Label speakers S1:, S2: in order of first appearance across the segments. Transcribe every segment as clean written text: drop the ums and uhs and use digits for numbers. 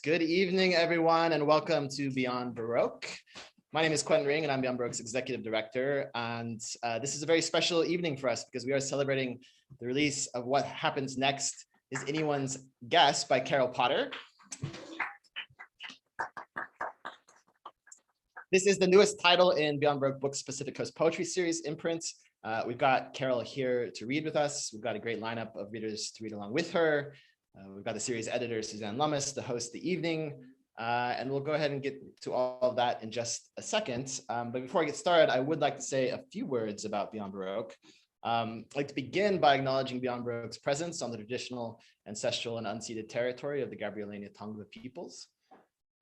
S1: Good evening, everyone, and welcome to Beyond Baroque. My name is Quentin Ring, and I'm Beyond Baroque's Executive Director. And this is a very special evening for us because we are celebrating the release of What Happens Next is Anyone's Guess by Carol Potter. This is the newest title in Beyond Baroque Books Pacific Coast Poetry Series imprint. We've got Carol here to read with us. We've got a great lineup of readers to read along with her. We've got the series editor, Suzanne Lummis, to host the evening. And we'll go ahead and get to all of that in just a second. But before I get started, I would like to say a few words about Beyond Baroque. I'd like to begin by acknowledging Beyond Baroque's presence on the traditional, ancestral, and unceded territory of the Gabrielina Tongva peoples.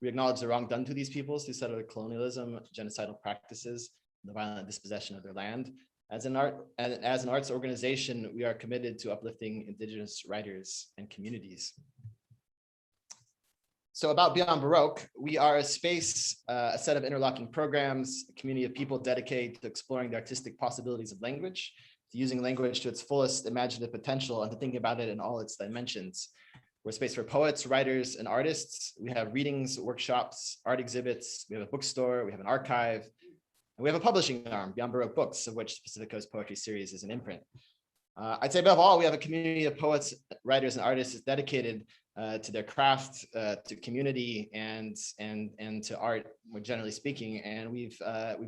S1: We acknowledge the wrong done to these peoples through settler colonialism, genocidal practices, and the violent dispossession of their land. As an arts organization, we are committed to uplifting Indigenous writers and communities. So about Beyond Baroque, we are a space, a set of interlocking programs, a community of people dedicated to exploring the artistic possibilities of language, to using language to its fullest imaginative potential and to thinking about it in all its dimensions. We're a space for poets, writers, and artists. We have readings, workshops, art exhibits. We have a bookstore, we have an archive. We have a publishing arm, Beyond Baroque Books, of which the Pacific Coast Poetry Series is an imprint. I'd say above all, we have a community of poets, writers, and artists dedicated to their craft, to community, and to art, more generally speaking. And we've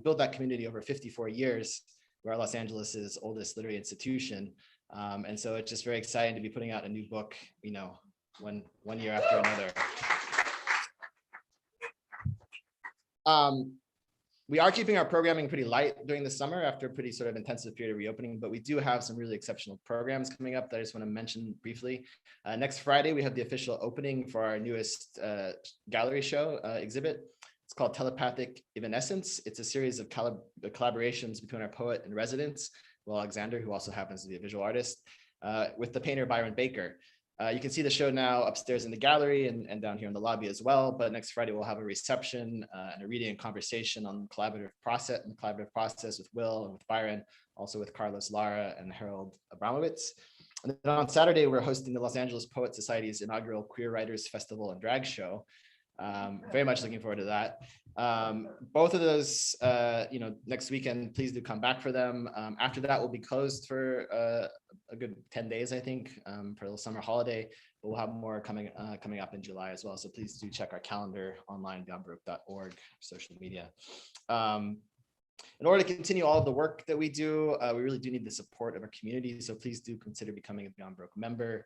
S1: built that community over 54 years. We are Los Angeles' oldest literary institution. And so it's just very exciting to be putting out a new book, you know, one year after another. We are keeping our programming pretty light during the summer after a pretty sort of intensive period of reopening, but we do have some really exceptional programs coming up that I just want to mention briefly. Next Friday, we have the official opening for our newest gallery show exhibit. It's called Telepathic Evanescence. It's a series of collaborations between our poet in residence, Will Alexander, who also happens to be a visual artist, with the painter Byron Baker. You can see the show now upstairs in the gallery and down here in the lobby as well. But next Friday, we'll have a reception and a reading and conversation on the collaborative process with Will and with Byron, also with Carlos Lara and Harold Abramowitz. And then on Saturday, we're hosting the Los Angeles Poet Society's inaugural Queer Writers Festival and Drag Show. Very much looking forward to that. Both of those, next weekend, please do come back for them. After that, we'll be closed for a good 10 days, I think, for the summer holiday, but we'll have more coming up in July as well. So please do check our calendar online, beyondbaroque.org, social media. In order to continue all of the work that we do, we really do need the support of our community. So please do consider becoming a Beyond Baroque member.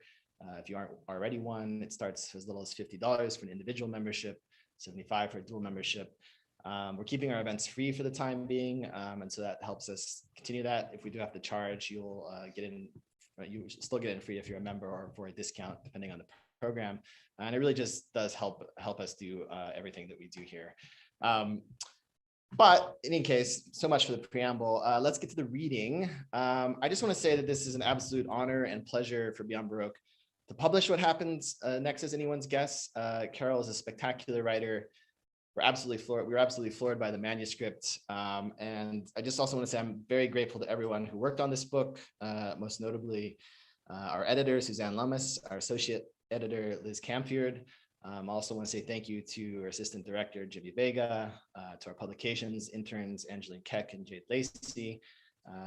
S1: If you aren't already one, it starts as little as $50 for an individual membership, $75 for a dual membership. We're keeping our events free for the time being, and so that helps us continue that. If we do have to charge, you'll get in. You still get in free if you're a member or for a discount, depending on the program. And it really just does help us do everything that we do here. But in any case, so much for the preamble. Let's get to the reading. I just want to say that this is an absolute honor and pleasure for Beyond Baroque to publish What Happens Next is Anyone's Guess. Carol is a spectacular writer. We're absolutely floored by the manuscript. And I just also want to say I'm very grateful to everyone who worked on this book, most notably our editor, Suzanne Lummis, our associate editor, Liz Camfield. I also want to say thank you to our assistant director, Jimmy Vega, to our publications interns, Angeline Keck and Jade Lacey,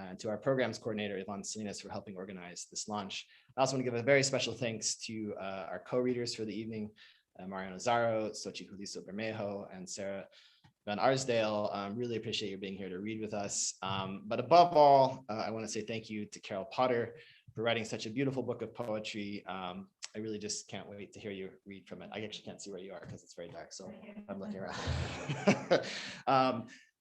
S1: and to our programs coordinator, Yvonne Salinas, for helping organize this launch. I also want to give a very special thanks to our co-readers for the evening, Mariano Zaro, Xochitl-Julisa Bermejo, and Sarah Van Arsdale. Really appreciate you being here to read with us. But above all, I want to say thank you to Carol Potter for writing such a beautiful book of poetry. I really just can't wait to hear you read from it. I actually can't see where you are because it's very dark, so I'm looking around.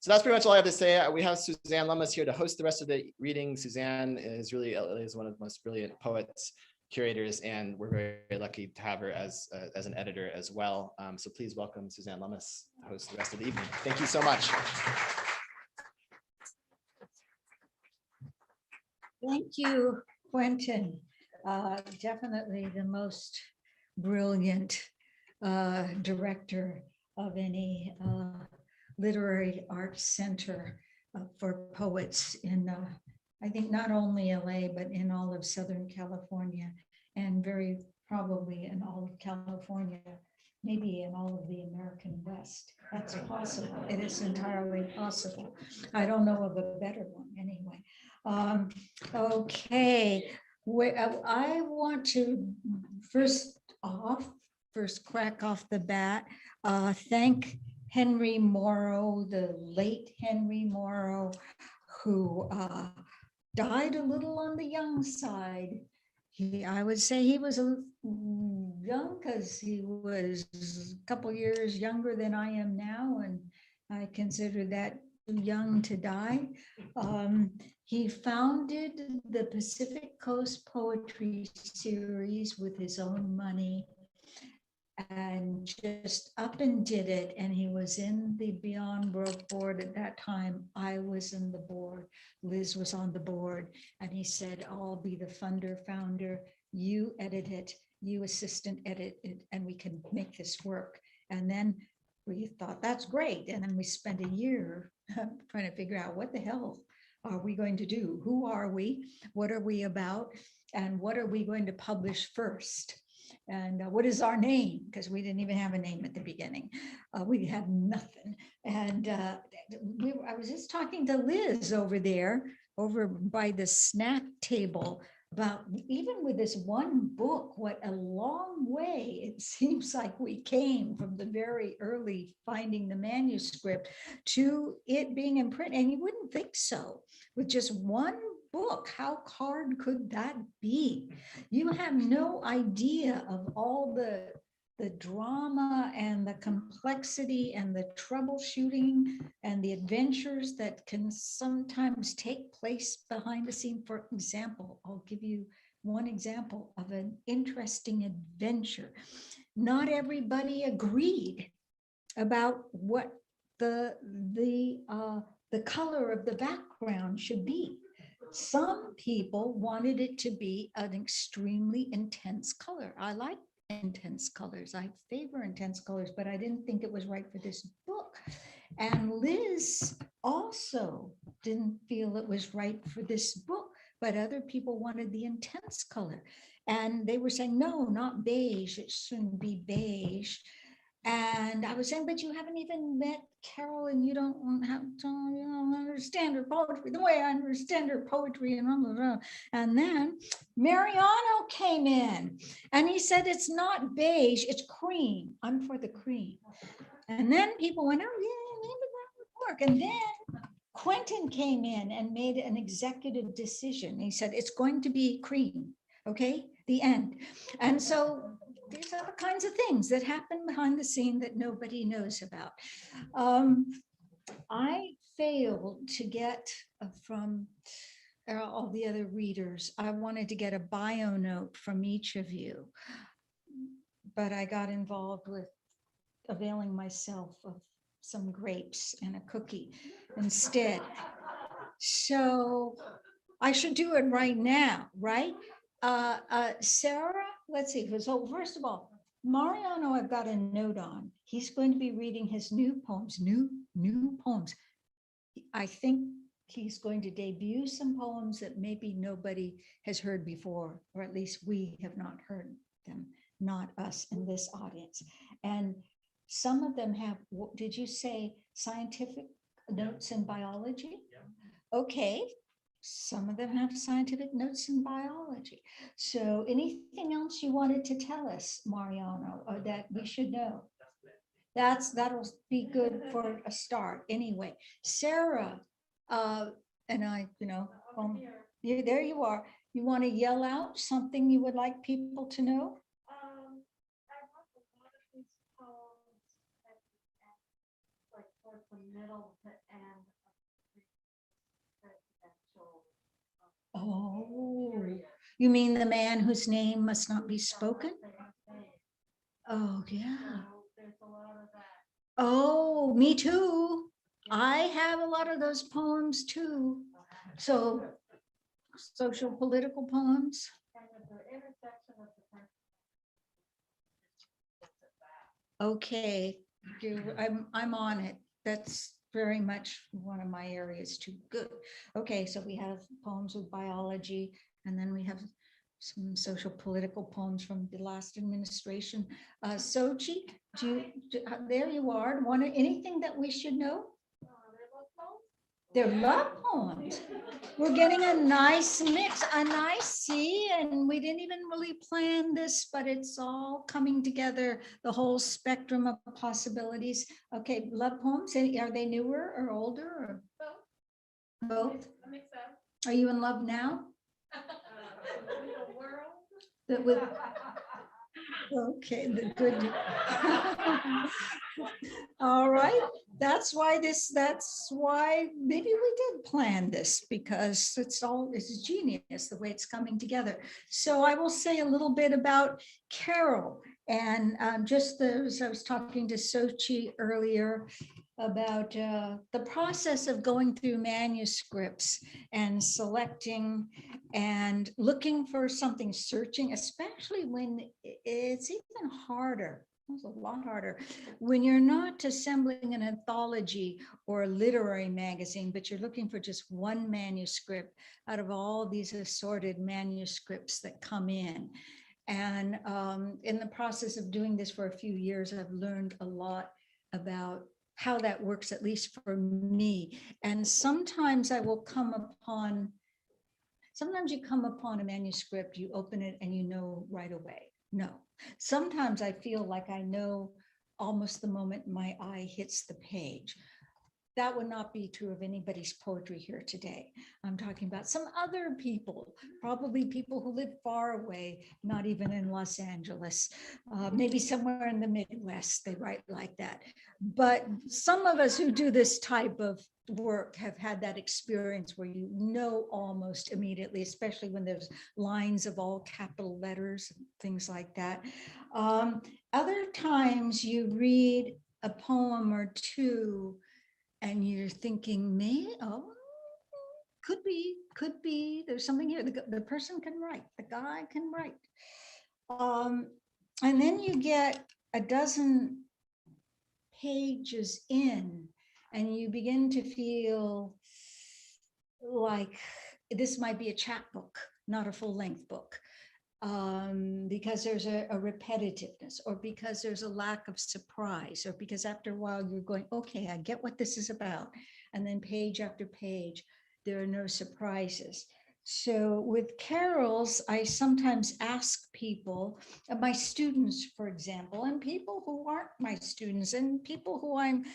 S1: So that's pretty much all I have to say. We have Suzanne Lummis here to host the rest of the reading. Suzanne is one of the most brilliant poets, curators, and we're very lucky to have her as an editor as well. So please welcome Suzanne Lummis to host the rest of the evening. Thank you so much.
S2: Thank you, Quentin. Definitely the most brilliant director of any literary arts center for poets in, I think, not only LA, but in all of Southern California, and very probably in all of California. maybe in all of the American West. That's possible. It is entirely possible. I don't know of a better one anyway. Okay, I want to first crack off the bat, thank Henry Morrow, the late Henry Morrow, who died a little on the young side. I would say he was young because he was a couple years younger than I am now, and I consider that too young to die. He founded the Pacific Coast Poetry Series with his own money and just up and did it. And he was in the Beyond Baroque board at that time. I was in the board. Liz was on the board. And he said, I'll be the funder, founder. You edit it, you assistant edit it, and we can make this work. And then we thought, that's great. And then we spent a year trying to figure out what the hell are we going to do? Who are we? What are we about? And what are we going to publish first? And what is our name? Because we didn't even have a name at the beginning. We had nothing. And I was just talking to Liz over there, over by the snack table, about even with this one book, what a long way it seems like we came from the very early finding the manuscript to it being in print. And you wouldn't think so with just one book. How hard could that be? You have no idea of all the drama and the complexity and the troubleshooting and the adventures that can sometimes take place behind the scene. For example, I'll give you one example of an interesting adventure. Not everybody agreed about what the color of the background should be. Some people wanted it to be an extremely intense color. I like intense colors. I favor intense colors, but I didn't think it was right for this book. And Liz also didn't feel it was right for this book, but other people wanted the intense color. And they were saying, no, not beige. It shouldn't be beige. And I was saying, but you haven't even met Carol, and you don't understand her poetry the way I understand her poetry. And then Mariano came in and he said, it's not beige, it's cream. I'm for the cream. And then people went, oh yeah, maybe that would work. And then Quentin came in and made an executive decision. He said, it's going to be cream. Okay, the end. And so these are the kinds of things that happen behind the scene that nobody knows about. I failed to get from all the other readers. I wanted to get a bio note from each of you, but I got involved with availing myself of some grapes and a cookie instead. So I should do it right now, right? Sarah, let's see. So first of all, Mariano, I've got a note on. He's going to be reading his new poems, new poems. I think he's going to debut some poems that maybe nobody has heard before, or at least we have not heard them, not us in this audience. And some of them have, did you say scientific notes in biology? Yeah. Okay. Some of them have scientific notes in biology. So anything else you wanted to tell us, Mariano, or that we should know? That'll be good for a start anyway. Sarah, and I, there you are. You want to yell out something you would like people to know?
S3: I wrote a lot of these poems at the end, like towards the middle to end.
S2: Oh, you mean the man whose name must not be spoken? Oh, yeah. Oh, me too. I have a lot of those poems too. So social political poems. Okay, I'm on it. That's very much one of my areas too. Good. Okay, so we have poems with biology, and then we have some social political poems from the last administration. Xochitl, there you are. Anything that we should know? They're love poems. We're getting a nice mix, and we didn't even really plan this, but it's all coming together, the whole spectrum of possibilities. Okay, love poems, are they newer or older or both? Are you in love now? Okay, the good. All right, that's why maybe we did plan this, because it's genius the way it's coming together. So I will say a little bit about Carol, and as I was talking to Xochitl earlier about the process of going through manuscripts and selecting and looking for something, searching, especially when it's even harder. It's a lot harder when you're not assembling an anthology or a literary magazine, but you're looking for just one manuscript out of all these assorted manuscripts that come in. And in the process of doing this for a few years, I've learned a lot about how that works, at least for me. And sometimes you come upon a manuscript, you open it and you know right away. No, sometimes I feel like I know almost the moment my eye hits the page. That would not be true of anybody's poetry here today. I'm talking about some other people, probably people who live far away, not even in Los Angeles, maybe somewhere in the Midwest, they write like that. But some of us who do this type of work have had that experience where you know almost immediately, especially when there's lines of all capital letters, things like that. Other times you read a poem or two and you're thinking, could be, there's something here. The person can write, the guy can write. And then you get a dozen pages in and you begin to feel like this might be a chapbook, not a full-length book. Because there's a repetitiveness, or because there's a lack of surprise, or because after a while you're going, okay, I get what this is about. And then page after page, there are no surprises. So with Carol's, I sometimes ask people, my students, for example, and people who aren't my students, and people who I'm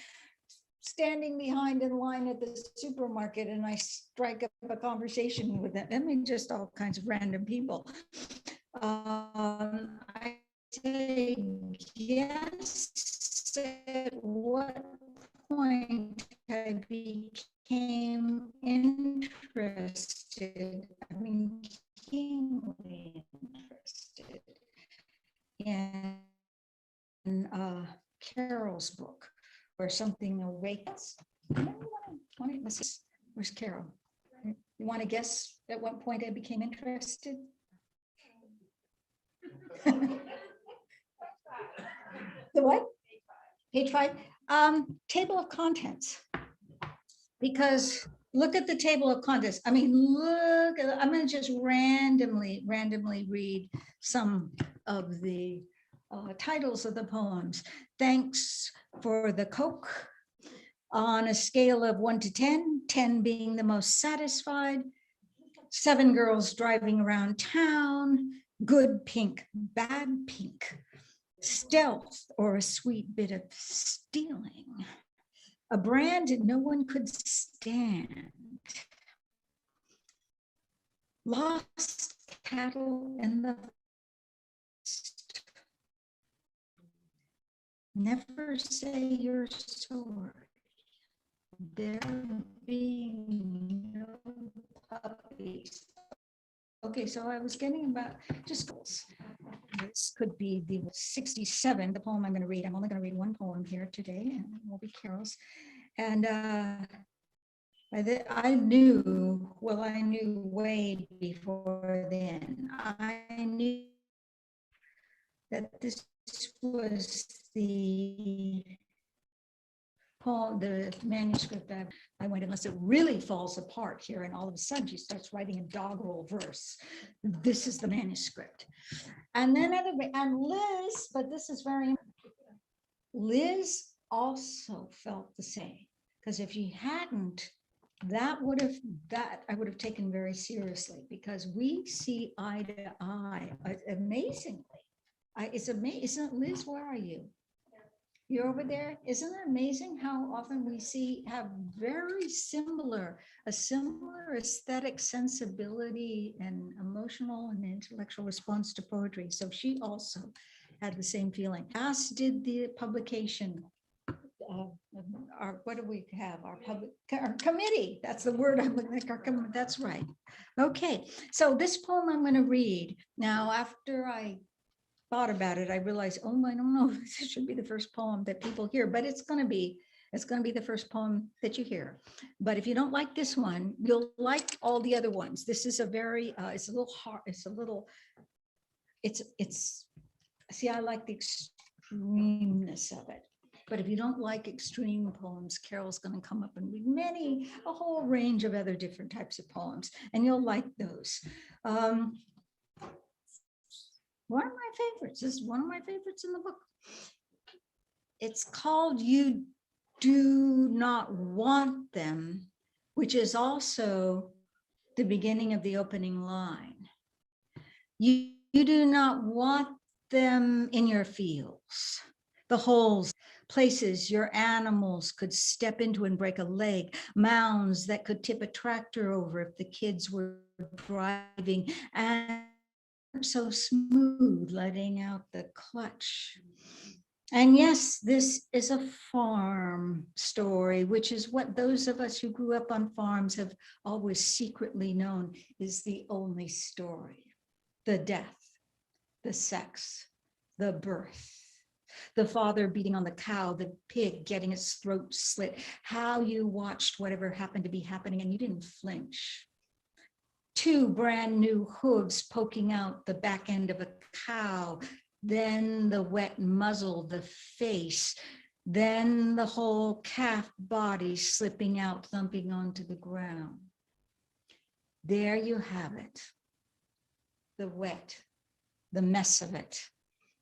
S2: standing behind in line at the supermarket and I strike up a conversation with them. I mean, just all kinds of random people. I say, yes, at what point I became interested, keenly interested in Carol's book, or something awakens. Where's Carol? You want to guess at what point I became interested? The what? Page 5. Table of contents. Because look at the table of contents. I mean, I'm going to just randomly read some of the titles of the poems. Thanks for the Coke. On a scale of 1 to 10, 10 being the most satisfied. 7 girls driving around town. Good pink, bad pink. Stealth, or a sweet bit of stealing. A brand no one could stand. Lost cattle in the forest. Never say you're sorry. There being no puppies. Okay, so I was getting about just goals. This could be the 67, the poem I'm going to read. I'm only going to read one poem here today, and it will be Carol's. And I knew way before then, I knew that this was the poem, the manuscript I went, unless it really falls apart here, and all of a sudden she starts writing in doggerel verse. This is the manuscript. And then and Liz, but this is very important. Liz also felt the same, because if she hadn't, that I would have taken very seriously, because we see eye to eye amazingly. It's amazing, isn't it? Liz, where are you? You're over there. Isn't it amazing how often we have very similar aesthetic sensibility and emotional and intellectual response to poetry. So she also had the same feeling, as did the publication. What do we have? Our committee. That's the word I'm looking at. That's right. Okay. So this poem I'm going to read now. After I thought about it, I realized, oh, I don't know if this should be the first poem that people hear, but it's going to be the first poem that you hear. But if you don't like this one, you'll like all the other ones. This is a very, it's a little hard. See, I like the extremeness of it. But if you don't like extreme poems, Carol's going to come up and read a whole range of other different types of poems, and you'll like those. One of my favorites. This is one of my favorites in the book. It's called You Do Not Want Them, which is also the beginning of the opening line. You do not want them in your fields, the holes, places your animals could step into and break a leg, mounds that could tip a tractor over if the kids were driving, and so smooth, letting out the clutch. And yes, this is a farm story, which is what those of us who grew up on farms have always secretly known is the only story. The death, the sex, the birth, the father beating on the cow, the pig getting its throat slit, how you watched whatever happened to be happening and you didn't flinch. 2 brand new hooves poking out the back end of a cow, then the wet muzzle, the face, then the whole calf body slipping out, thumping onto the ground. There you have it. The wet, the mess of it.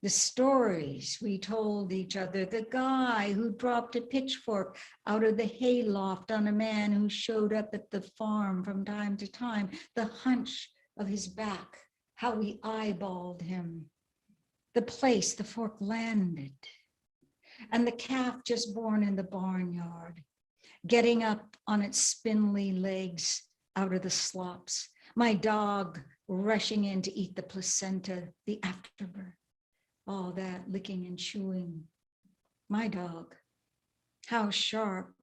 S2: The stories we told each other, the guy who dropped a pitchfork out of the hayloft on a man who showed up at the farm from time to time, the hunch of his back, how we eyeballed him, the place the fork landed, and the calf just born in the barnyard, getting up on its spindly legs out of the slops, my dog rushing in to eat the placenta, the afterbirth. All that licking and chewing. My dog, how sharp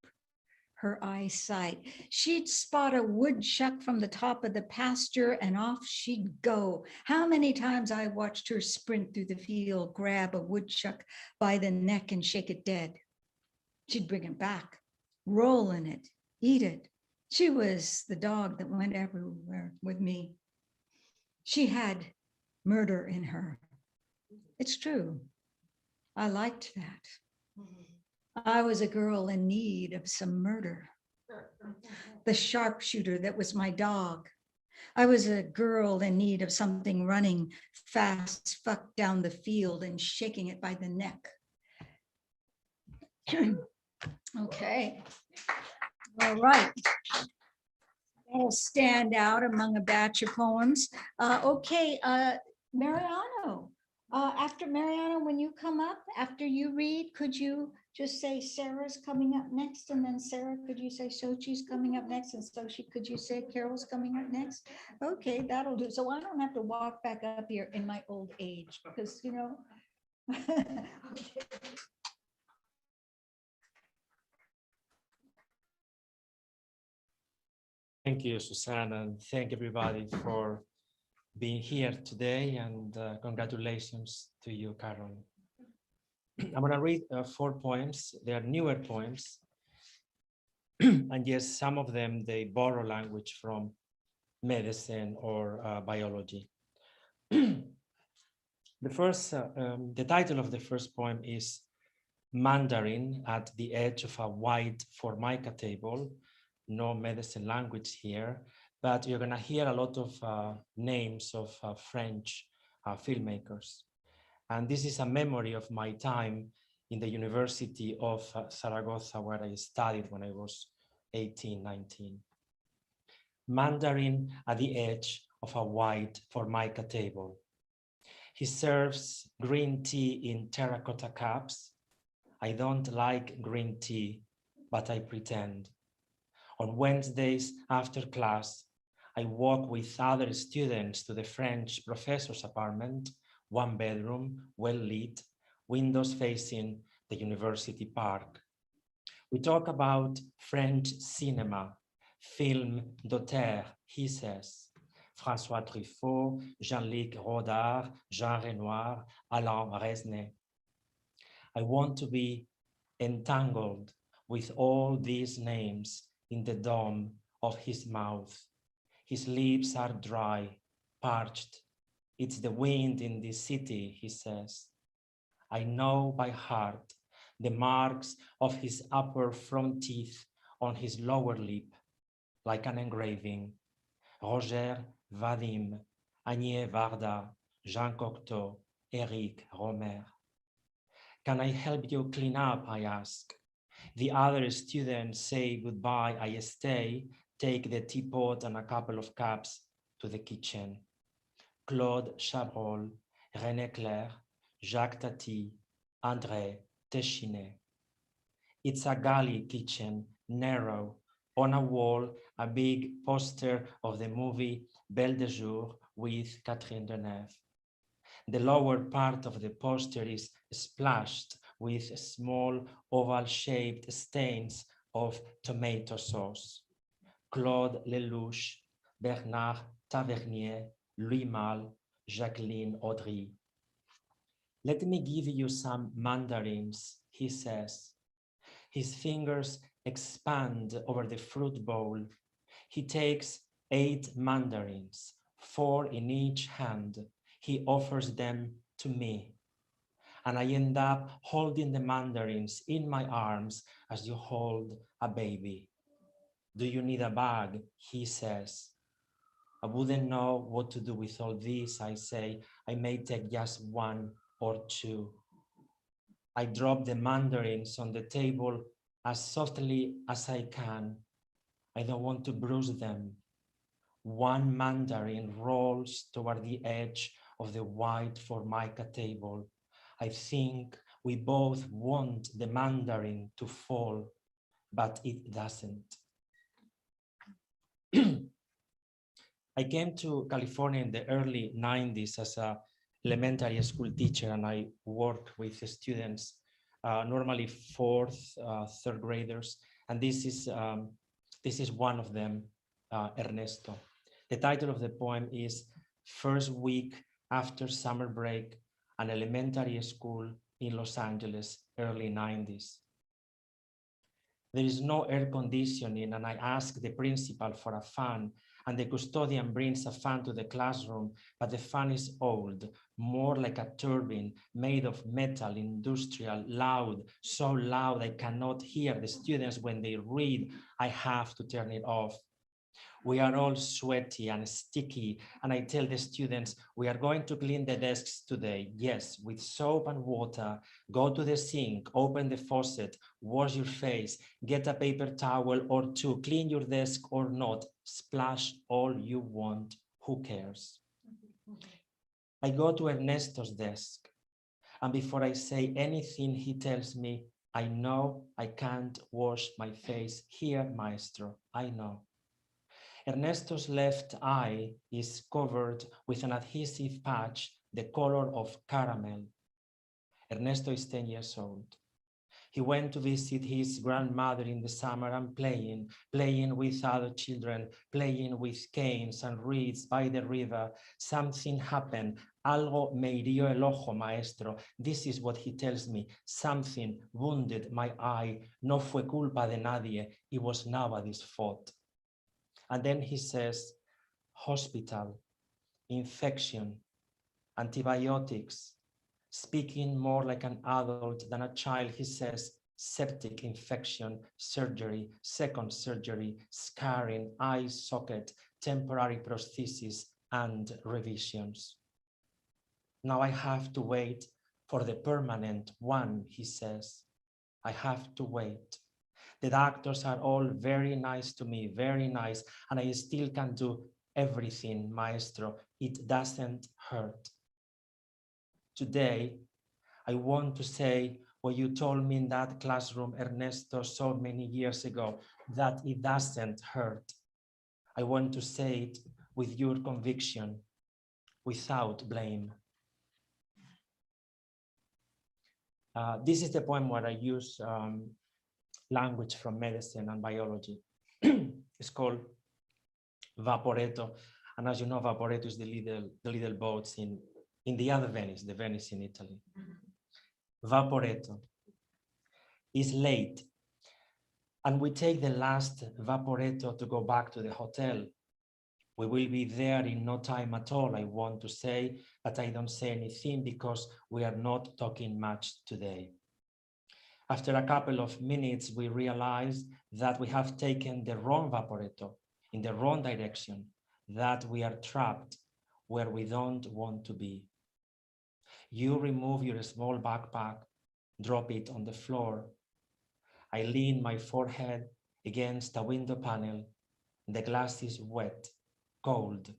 S2: her eyesight. She'd spot a woodchuck from the top of the pasture and off she'd go. How many times I watched her sprint through the field, grab a woodchuck by the neck and shake it dead. She'd bring it back, roll in it, eat it. She was the dog that went everywhere with me. She had murder in her. It's true. I liked that. I was a girl in need of some murder. The sharpshooter that was my dog. I was a girl in need of something running fast, fuck down the field and shaking it by the neck. Okay. All right. That'll stand out among a batch of poems. Mariano. After Mariano, when you come up, after you read, could you just say Sarah's coming up next? And then Sarah, could you say Xochitl coming up next? And Xochitl, could you say Carol's coming up next? Okay, that'll do. So I don't have to walk back up here in my old age because, you know. Okay.
S4: Thank you, Suzanne, and thank everybody for being here today, and congratulations to you, Carol. I'm going to read 4 poems. They are newer poems. And yes, some of them, they borrow language from medicine or biology. The title of the first poem is Mandarin at the edge of a white Formica table. No medicine language here, but you're gonna hear a lot of names of French filmmakers. And this is a memory of my time in the University of Zaragoza, where I studied when I was 18, 19. Mandarin at the edge of a white Formica table. He serves green tea in terracotta cups. I don't like green tea, but I pretend. On Wednesdays after class, I walk with other students to the French professor's apartment, one bedroom, well lit, windows facing the university park. We talk about French cinema, film d'auteur, he says. François Truffaut, Jean-Luc Godard, Jean Renoir, Alain Resnais. I want to be entangled with all these names in the dome of his mouth. His lips are dry, parched. It's the wind in this city, he says. I know by heart the marks of his upper front teeth on his lower lip, like an engraving. Roger Vadim, Agnès Varda, Jean Cocteau, Eric Romer. Can I help you clean up, I ask. The other students say goodbye, I stay, take the teapot and a couple of cups to the kitchen. Claude Chabrol, René Clair, Jacques Tati, André Téchiné. It's a galley kitchen, narrow. On a wall, a big poster of the movie Belle de Jour with Catherine Deneuve. The lower part of the poster is splashed with small oval-shaped stains of tomato sauce. Claude Lelouch, Bernard Tavernier, Louis Malle, Jacqueline Audry. Let me give you some mandarins, he says. His fingers expand over the fruit bowl. He takes 8 mandarins, 4 in each hand. He offers them to me. And I end up holding the mandarins in my arms as you hold a baby. Do you need a bag? He says. I wouldn't know what to do with all this, I say. I may take just 1 or 2. I drop the mandarins on the table as softly as I can. I don't want to bruise them. 1 mandarin rolls toward the edge of the white Formica table. I think we both want the mandarin to fall, but it doesn't. I came to California in the early 90s as an elementary school teacher, and I worked with students, normally 4th, 3rd graders, and this is one of them, Ernesto. The title of the poem is First Week After Summer Break, an Elementary School in Los Angeles, early 90s. There is no air conditioning, and I ask the principal for a fan, and the custodian brings a fan to the classroom, but the fan is old, more like a turbine made of metal, industrial, loud, so loud I cannot hear the students when they read. I have to turn it off. We are all sweaty and sticky, and I tell the students, we are going to clean the desks today. Yes, with soap and water. Go to the sink, open the faucet, wash your face, get a paper towel or 2, clean your desk or not, splash all you want, who cares? I go to Ernesto's desk, and before I say anything, he tells me, I know I can't wash my face here, maestro, I know. Ernesto's left eye is covered with an adhesive patch the color of caramel. Ernesto is 10 years old. He went to visit his grandmother in the summer and playing with other children, playing with canes and reeds by the river. Something happened. Algo me hirió el ojo, maestro. This is what he tells me. Something wounded my eye. No fue culpa de nadie. It was nobody's fault. And then he says, hospital, infection, antibiotics, Speaking more like an adult than a child, he says, septic infection, surgery, second surgery, scarring, eye socket, temporary prosthesis, and revisions. Now I have to wait for the permanent one, he says. I have to wait. The doctors are all very nice to me, very nice, and I still can do everything, maestro. It doesn't hurt. Today, I want to say what you told me in that classroom, Ernesto, so many years ago, that it doesn't hurt. I want to say it with your conviction, without blame. This is the poem where I use language from medicine and biology. It's called Vaporetto. And as you know, Vaporetto is the little boats in the other Venice, the Venice in Italy. Vaporetto is late. And we take the last Vaporetto to go back to the hotel. We will be there in no time at all, I want to say, but I don't say anything because we are not talking much today. After a couple of minutes, we realize that we have taken the wrong Vaporetto in the wrong direction, that we are trapped where we don't want to be. You remove your small backpack, drop it on the floor. I lean my forehead against a window panel. The glass is wet, cold.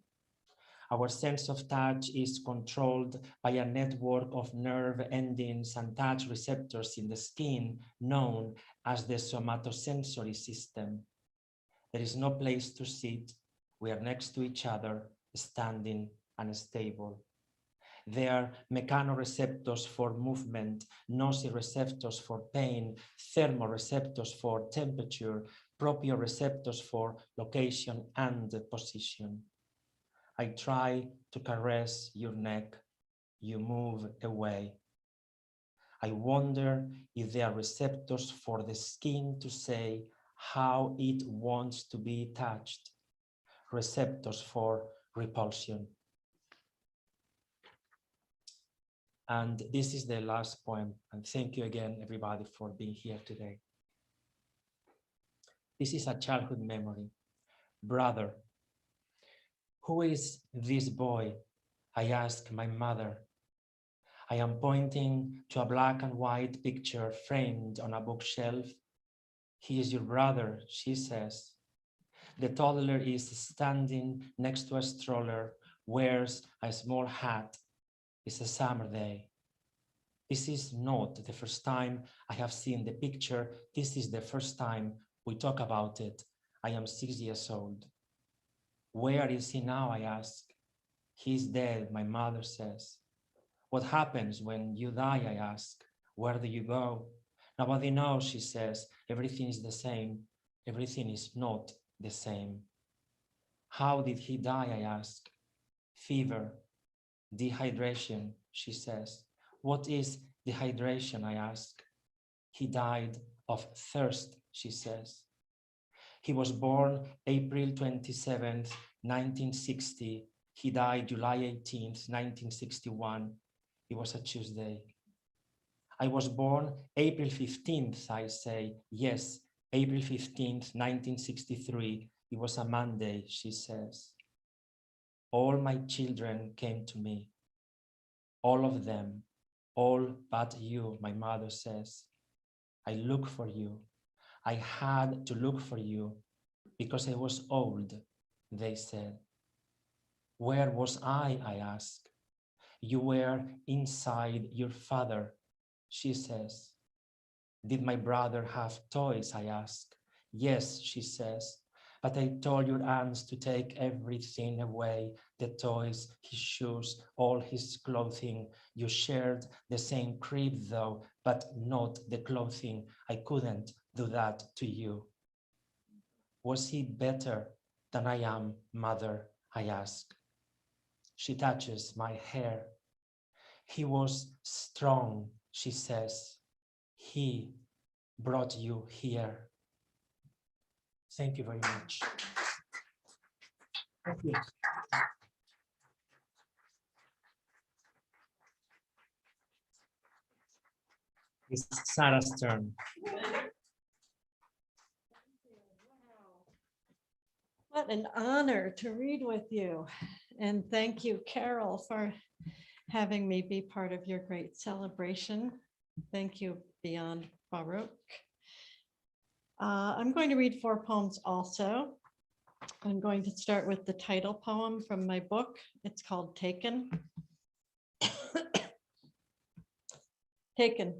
S4: Our sense of touch is controlled by a network of nerve endings and touch receptors in the skin known as the somatosensory system. There is no place to sit. We are next to each other, standing and stable. There are mechanoreceptors for movement, nociceptors for pain, thermoreceptors for temperature, proprioceptors for location and position. I try to caress your neck, you move away. I wonder if there are receptors for the skin to say how it wants to be touched, receptors for repulsion. And this is the last poem. And thank you again, everybody, for being here today. This is a childhood memory. Brother, who is this boy? I ask my mother. I am pointing to a black and white picture framed on a bookshelf. He is your brother, she says. The toddler is standing next to a stroller, wears a small hat. It's a summer day. This is not the first time I have seen the picture. This is the first time we talk about it. I am 6 years old. Where is he now, I ask. He's dead, my mother says. What happens when you die, I ask. Where do you go? Nobody knows, she says. Everything is the same. Everything is not the same. How did he die, I ask. Fever, dehydration, she says. What is dehydration, I ask. He died of thirst, she says. He was born April 27th, 1960. He died July 18th, 1961. It was a Tuesday. I was born April 15th, I say. Yes, April 15th, 1963. It was a Monday, she says. All my children came to me. All of them. All but you, my mother says. I look for you. I had to look for you because I was old, they said. Where was I ask. You were inside your father, she says. Did my brother have toys, I ask. Yes, she says, but I told your aunts to take everything away, the toys, his shoes, all his clothing. You shared the same crib though, but not the clothing. I couldn't do that to you. Was he better than I am, mother, I ask. She touches my hair. He was strong, she says. He brought you here. Thank you very much. Thank you. It's Sarah's turn.
S5: What an honor to read with you. And thank you, Carol, for having me be part of your great celebration. Thank you, Beyond Baroque. I'm going to read 4 poems also. I'm going to start with the title poem from my book. It's called Taken. Taken.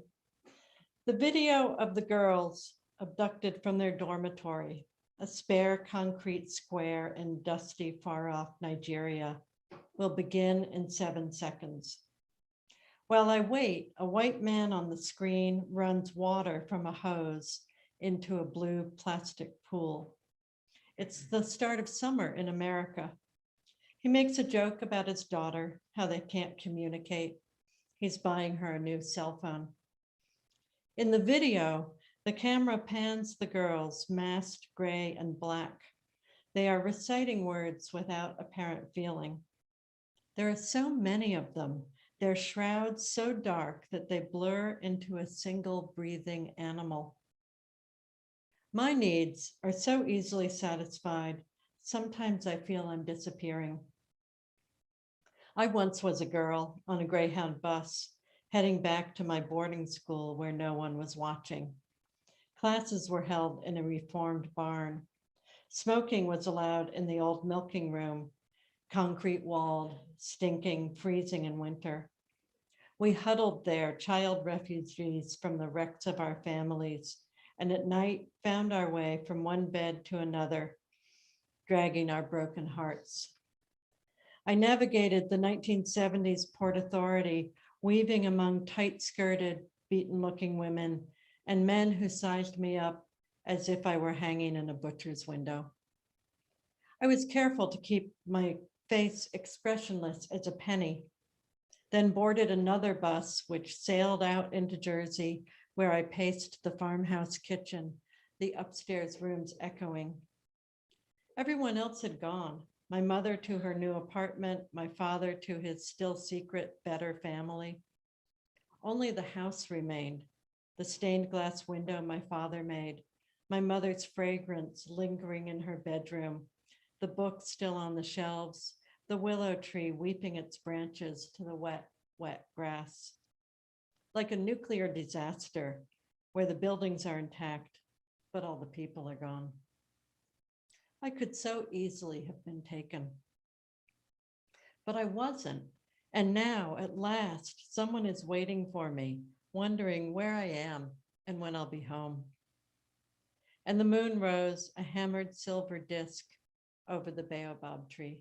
S5: The video of the girls abducted from their dormitory, a spare concrete square in dusty, far-off Nigeria, will begin in 7 seconds. While I wait, a white man on the screen runs water from a hose into a blue plastic pool. It's the start of summer in America. He makes a joke about his daughter, how they can't communicate. He's buying her a new cell phone. In the video, the camera pans the girls, masked gray and black. They are reciting words without apparent feeling. There are so many of them, their shrouds so dark that they blur into a single breathing animal. My needs are so easily satisfied. Sometimes I feel I'm disappearing. I once was a girl on a Greyhound bus, heading back to my boarding school where no one was watching. Classes were held in a reformed barn. Smoking was allowed in the old milking room, concrete walled, stinking, freezing in winter. We huddled there, child refugees from the wrecks of our families, and at night found our way from one bed to another, dragging our broken hearts. I navigated the 1970s Port Authority, weaving among tight-skirted, beaten-looking women and men who sized me up as if I were hanging in a butcher's window. I was careful to keep my face expressionless as a penny, then boarded another bus which sailed out into Jersey, where I paced the farmhouse kitchen, the upstairs rooms echoing. Everyone else had gone, my mother to her new apartment, my father to his still secret, better family. Only the house remained, the stained glass window my father made, my mother's fragrance lingering in her bedroom, the books still on the shelves, the willow tree weeping its branches to the wet, wet grass. Like a nuclear disaster where the buildings are intact, but all the people are gone. I could so easily have been taken, but I wasn't. And now, at last, someone is waiting for me, wondering where I am and when I'll be home. And the moon rose, a hammered silver disc over the baobab tree.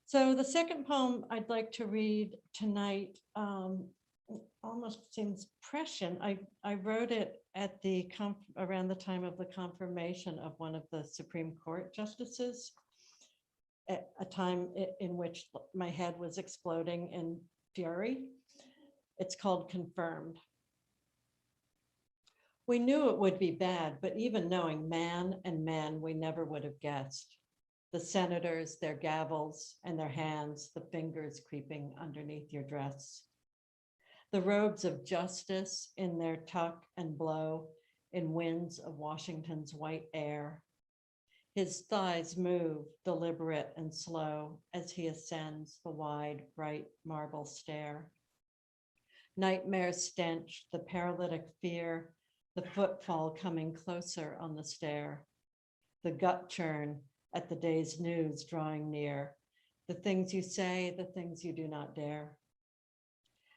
S5: So the second poem I'd like to read tonight almost seems prescient. I wrote it at around the time of the confirmation of one of the Supreme Court justices, at a time in which my head was exploding in fury. It's called Confirmed. We knew it would be bad, but even knowing man and men, we never would have guessed. The senators, their gavels, and their hands, the fingers creeping underneath your dress. The robes of justice in their tuck and blow in winds of Washington's white air. His thighs move, deliberate and slow, as he ascends the wide, bright marble stair. Nightmare stench, the paralytic fear, the footfall coming closer on the stair. The gut churn at the day's news drawing near. The things you say, the things you do not dare.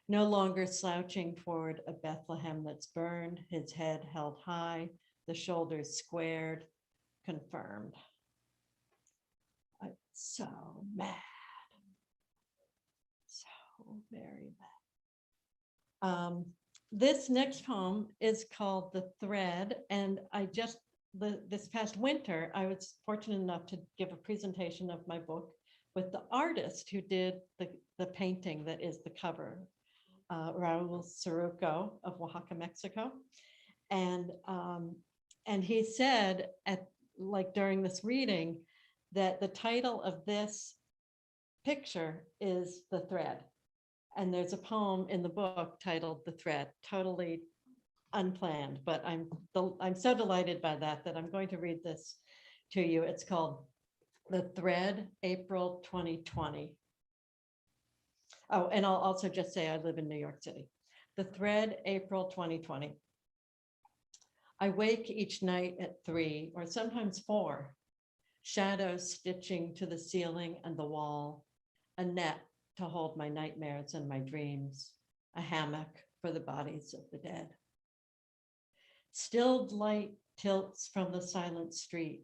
S5: No longer slouching toward a Bethlehem that's burned, his head held high, the shoulders squared, confirmed. I'm so mad. So very mad. This next poem is called The Thread, and this past winter, I was fortunate enough to give a presentation of my book with the artist who did the painting that is the cover, Raul Soroco of Oaxaca, Mexico. And he said during this reading that the title of this picture is The Thread. And there's a poem in the book titled The Thread, totally unplanned, but I'm so delighted by that I'm going to read this to you. It's called The Thread, April 2020. Oh, and I'll also just say I live in New York City. The Thread, April 2020. I wake each night at 3 or sometimes 4, shadows stitching to the ceiling and the wall, a net to hold my nightmares and my dreams, a hammock for the bodies of the dead. Stilled light tilts from the silent street.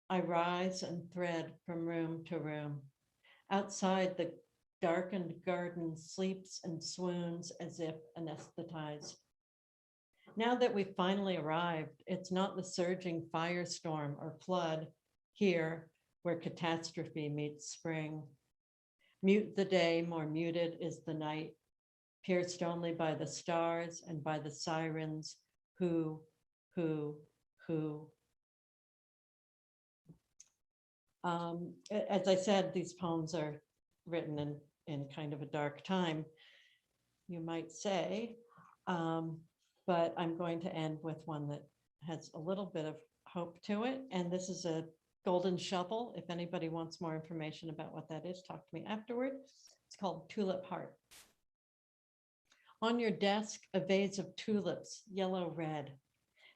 S5: I rise and thread from room to room. Outside, the darkened garden sleeps and swoons as if anesthetized. Now that we've finally arrived, it's not the surging firestorm or flood here where catastrophe meets spring. Mute the day, more muted is the night, pierced only by the stars and by the sirens who. As I said, these poems are written in kind of a dark time, you might say, but I'm going to end with one that has a little bit of hope to it. And this is a golden shovel. If anybody wants more information about what that is, talk to me afterward. It's called Tulip Heart. On your desk, a vase of tulips, yellow red.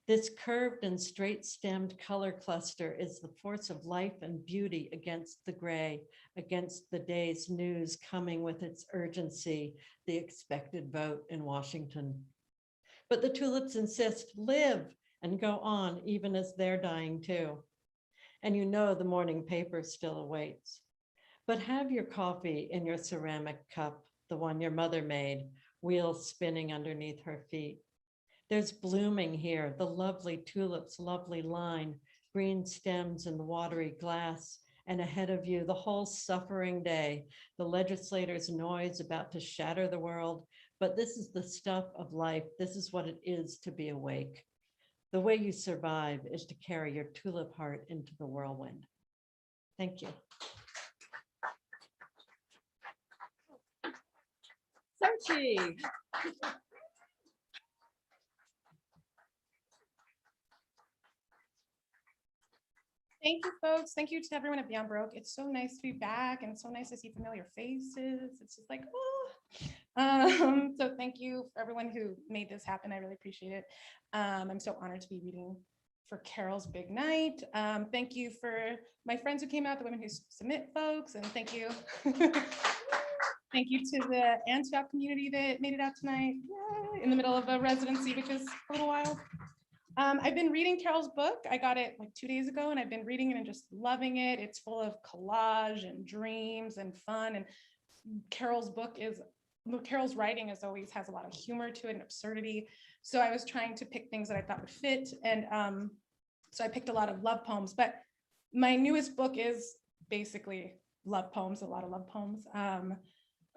S5: This curved and straight stemmed color cluster is the force of life and beauty against the gray, against the day's news coming with its urgency, the expected vote in Washington. But the tulips insist, live and go on, even as they're dying too. And you know the morning paper still awaits. But have your coffee in your ceramic cup, the one your mother made, wheels spinning underneath her feet. There's blooming here, the lovely tulips, lovely line, green stems in the watery glass, and ahead of you, the whole suffering day, the legislators' noise about to shatter the world. But this is the stuff of life. This is what it is to be awake. The way you survive is to carry your tulip heart into the whirlwind. Thank you. Xochitl.
S6: Thank you, folks. Thank you to everyone at Beyond Baroque. It's so nice to be back and so nice to see familiar faces. It's just like, oh. So thank you for everyone who made this happen. I really appreciate it. I'm so honored to be reading for Carol's big night. Thank you for my friends who came out, the women who submit folks, and thank you. Thank you to the Antioch community that made it out tonight. Yay, in the middle of a residency, which is a little wild. I've been reading Carol's book. I got it like 2 days ago and I've been reading it and just loving it. It's full of collage and dreams and fun. And Carol's writing as always has a lot of humor to it and absurdity. So I was trying to pick things that I thought would fit. And so I picked a lot of love poems, but my newest book is basically love poems, a lot of love poems.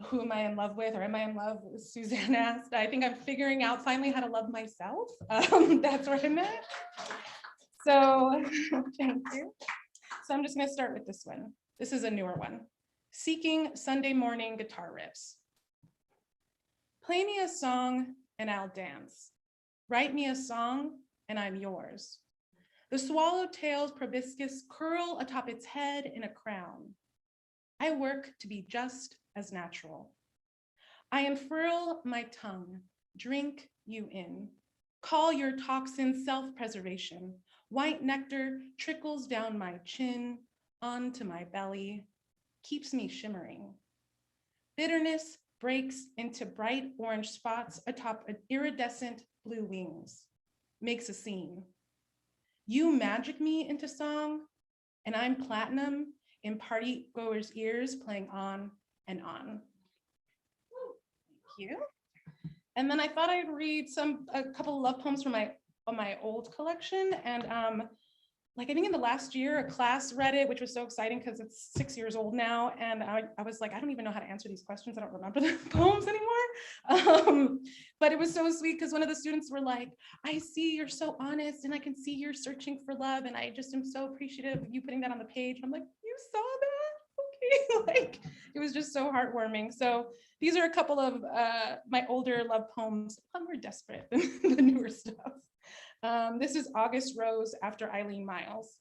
S6: Who am I in love with, or am I in love? Suzanne asked. I think I'm figuring out finally how to love myself. That's where I'm at. So thank you. So I'm just going to start with this one. This is a newer one. Seeking Sunday morning guitar riffs. Play me a song and I'll dance. Write me a song and I'm yours. The swallowtail's proboscis curl atop its head in a crown. I work to be just as natural. I unfurl my tongue, drink you in, call your toxin self-preservation. White nectar trickles down my chin, onto my belly, keeps me shimmering. Bitterness breaks into bright orange spots atop iridescent blue wings, makes a scene. You magic me into song, and I'm platinum in party goers' ears, playing on and on. Thank you. And then I thought I'd read a couple of love poems from my old collection. And like I think in the last year, a class read it, which was so exciting because it's 6 years old now. And I was like, I don't even know how to answer these questions. I don't remember the poems anymore. But it was so sweet because one of the students were like, I see you're so honest and I can see you're searching for love. And I just am so appreciative of you putting that on the page. I'm like, you saw that? Like, it was just so heartwarming. So these are a couple of my older love poems. I'm more desperate than the newer stuff. This is August Rose after Eileen Miles.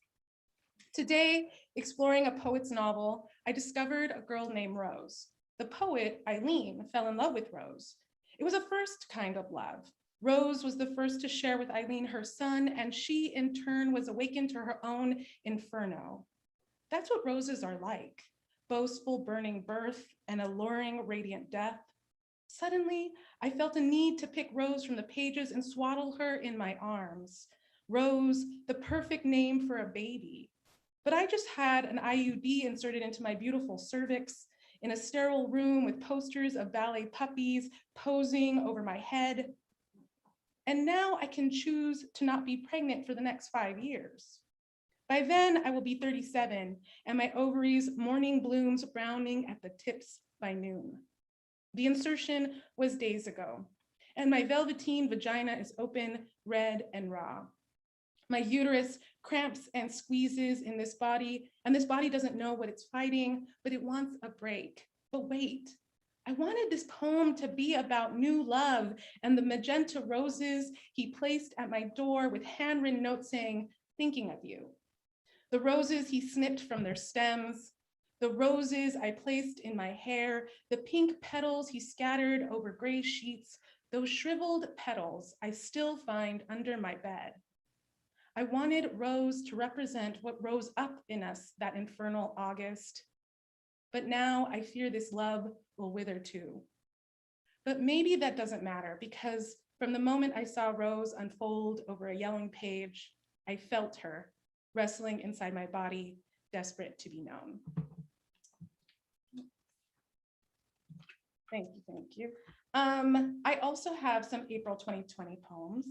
S6: Today, exploring a poet's novel, I discovered a girl named Rose. The poet, Eileen, fell in love with Rose. It was a first kind of love. Rose was the first to share with Eileen her son, and she in turn was awakened to her own inferno. That's what roses are like, boastful burning birth and alluring radiant death. Suddenly, I felt a need to pick Rose from the pages and swaddle her in my arms. Rose, the perfect name for a baby. But I just had an IUD inserted into my beautiful cervix in a sterile room with posters of ballet puppies posing over my head. And now I can choose to not be pregnant for the next 5 years. By then, I will be 37 and my ovaries morning blooms browning at the tips by noon. The insertion was days ago, and my velveteen vagina is open, red, and raw. My uterus cramps and squeezes in this body, and this body doesn't know what it's fighting, but it wants a break. But wait, I wanted this poem to be about new love and the magenta roses he placed at my door with handwritten notes saying, thinking of you. The roses he snipped from their stems, the roses I placed in my hair, the pink petals he scattered over gray sheets, those shriveled petals I still find under my bed. I wanted Rose to represent what rose up in us that infernal August. But now I fear this love will wither too. But maybe that doesn't matter, because from the moment I saw Rose unfold over a yelling page, I felt her wrestling inside my body, desperate to be known. Thank you, thank you. I also have some April 2020 poems.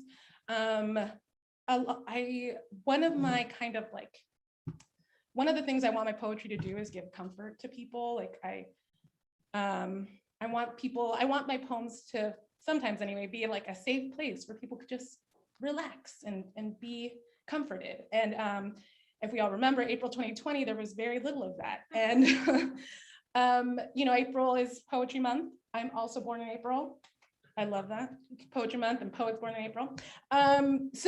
S6: One of the things I want my poetry to do is give comfort to people. Like I want my poems to sometimes anyway be like a safe place where people could just relax and be comforted. And if we all remember April 2020, there was very little of that. And you know, April is Poetry Month. I'm also born in April. I love that. Poetry Month and poets born in April. There's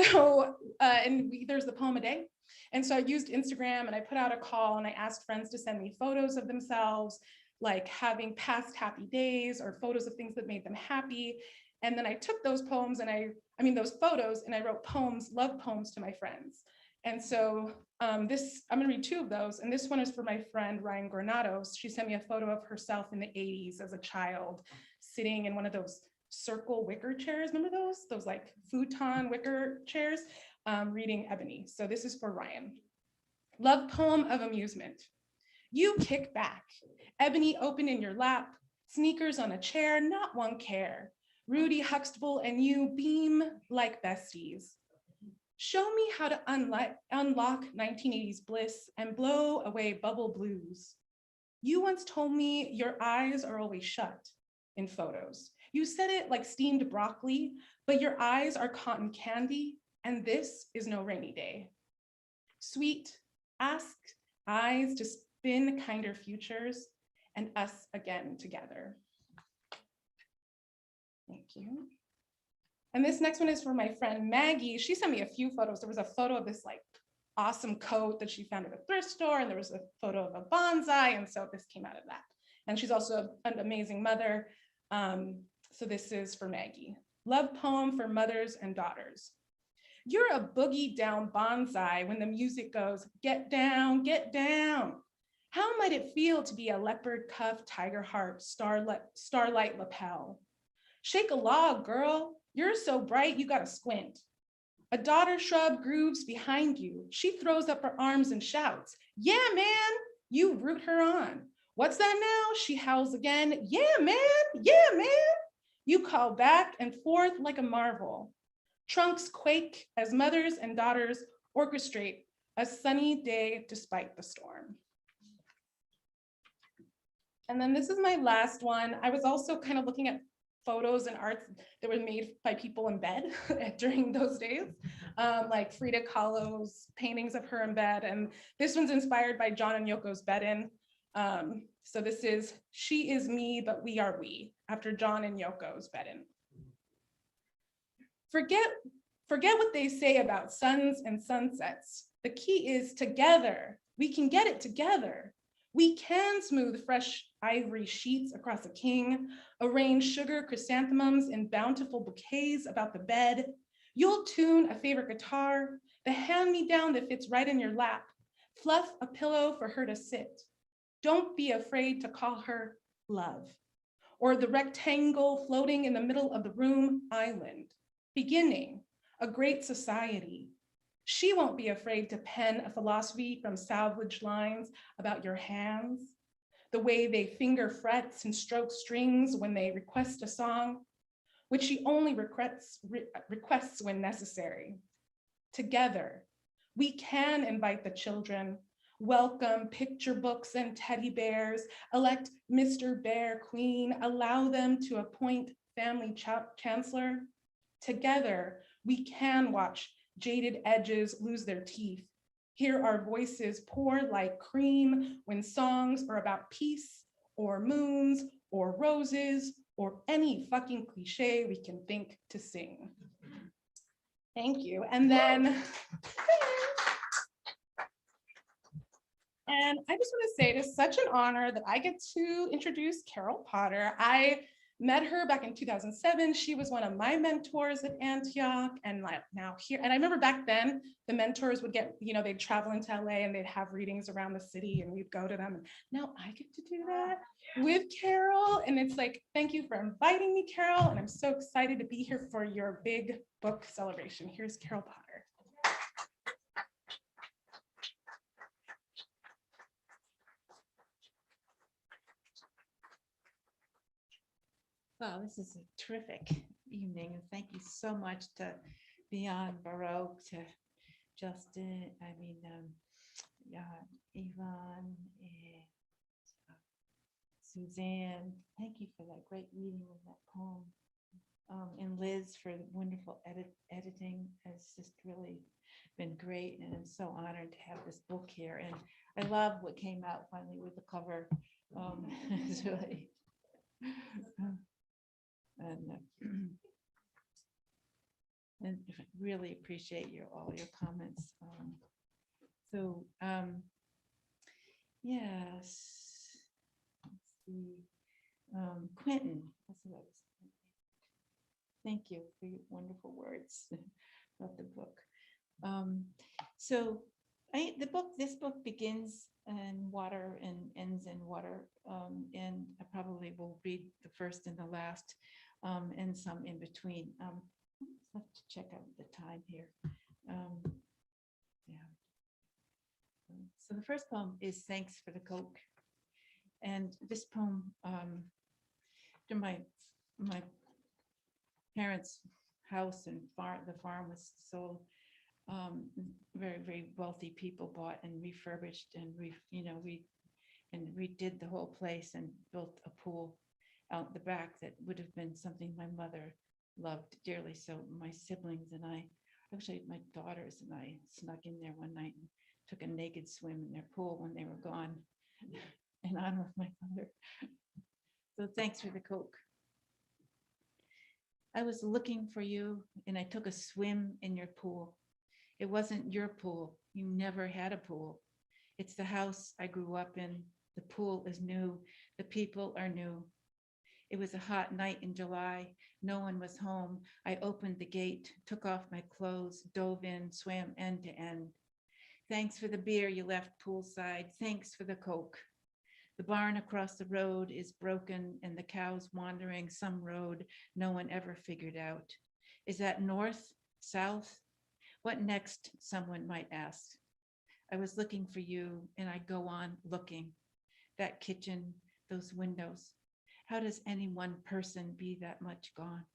S6: the poem a day. And so I used Instagram and I put out a call and I asked friends to send me photos of themselves, like having past happy days or photos of things that made them happy. And then I took those poems and those photos, and I wrote poems, love poems to my friends. And so I'm gonna read 2 of those. And this one is for my friend, Ryan Granados. She sent me a photo of herself in the 80s as a child, sitting in one of those circle wicker chairs. Remember those? Those like futon wicker chairs, reading Ebony. So this is for Ryan. Love poem of amusement. You kick back, Ebony open in your lap, sneakers on a chair, not one care. Rudy Huxtable and you beam like besties. Show me how to unlock 1980s bliss and blow away bubble blues. You once told me your eyes are always shut in photos. You said it like steamed broccoli, but your eyes are cotton candy, and this is no rainy day. Sweet, ask eyes to spin kinder futures and us again together. Thank you. And this next one is for my friend Maggie. She sent me a few photos. There was a photo of this like awesome coat that she found at a thrift store, and there was a photo of a bonsai, and so this came out of that. And she's also an amazing mother. So this is for Maggie. Love poem for mothers and daughters. You're a boogie down bonsai when the music goes, get down, get down. How might it feel to be a leopard cuff, tiger heart, starlight lapel? Shake a log, girl. You're so bright, you gotta squint. A daughter shrub grooves behind you. She throws up her arms and shouts, yeah, man, you root her on. What's that now? She howls again, yeah, man, yeah, man. You call back and forth like a marvel. Trunks quake as mothers and daughters orchestrate a sunny day despite the storm. And then this is my last one. I was also kind of looking at photos and arts that were made by people in bed during those days, like Frida Kahlo's paintings of her in bed. And this one's inspired by John and Yoko's bed-in. So this is She Is Me, But We Are We, after John and Yoko's Bedin. Forget what they say about suns and sunsets. The key is together. We can get it together. We can smooth fresh ivory sheets across a king, arrange sugar chrysanthemums in bountiful bouquets about the bed. You'll tune a favorite guitar, the hand-me-down that fits right in your lap, fluff a pillow for her to sit. Don't be afraid to call her love, or the rectangle floating in the middle of the room, island, beginning a great society. She won't be afraid to pen a philosophy from salvaged lines about your hands, the way they finger frets and stroke strings when they request a song, which she only requests when necessary. Together, we can invite the children, welcome picture books and teddy bears, elect Mr. Bear Queen, allow them to appoint family chancellor. Together, we can watch jaded edges lose their teeth, hear our voices pour like cream when songs are about peace or moons or roses or any fucking cliche we can think to sing. Thank you. And then, and I just want to say it is such an honor that I get to introduce Carol Potter. I met her back in 2007. She was one of my mentors at Antioch, and now here. And I remember back then, the mentors would get, they'd travel into LA and they'd have readings around the city and we'd go to them. And now I get to do that with Carol. And it's like, thank you for inviting me, Carol. And I'm so excited to be here for your big book celebration. Here's Carol Potter.
S7: Wow, this is a terrific evening, and thank you so much to Beyond Baroque, to Justin, Yvonne, and Suzanne. Thank you for that great reading of that poem. And Liz for the wonderful editing. It's just really been great, and I'm so honored to have this book here. And I love what came out finally with the cover. It's really and really appreciate all your comments. Yes, let's see. Quentin, that's what I was thinking. Thank you for your wonderful words about the book. This book begins in water and ends in water, and I probably will read the first and the last, and some in between. I'll have to check out the time here. So the first poem is Thanks for the Coke. And this poem, to my parents' house and the farm was sold. Very, very wealthy people bought and refurbished and redid the whole place and built a pool out the back that would have been something my mother loved dearly. So my siblings and I, actually my daughters and I, snuck in there one night and took a naked swim in their pool when they were gone in honor of my mother. So thanks for the Coke. I was looking for you and I took a swim in your pool. It wasn't your pool. You never had a pool. It's the house I grew up in. The pool is new. The people are new. It was a hot night in July. No one was home. I opened the gate, took off my clothes, dove in, swam end to end. Thanks for the beer you left poolside. Thanks for the Coke. The barn across the road is broken and the cows wandering some road no one ever figured out. Is that north, south? What next, someone might ask. I was looking for you and I go on looking. That kitchen, those windows. How does any one person be that much gone?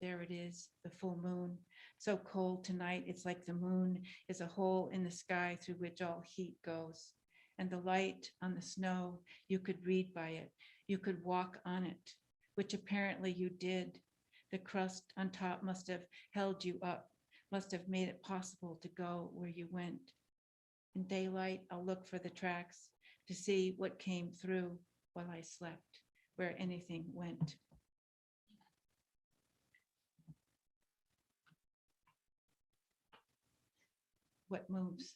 S7: There it is, the full moon. So cold tonight, it's like the moon is a hole in the sky through which all heat goes. And the light on the snow, you could read by it. You could walk on it, which apparently you did. The crust on top must have held you up, must have made it possible to go where you went. In daylight, I'll look for the tracks to see what came through while I slept, where anything went. What moves?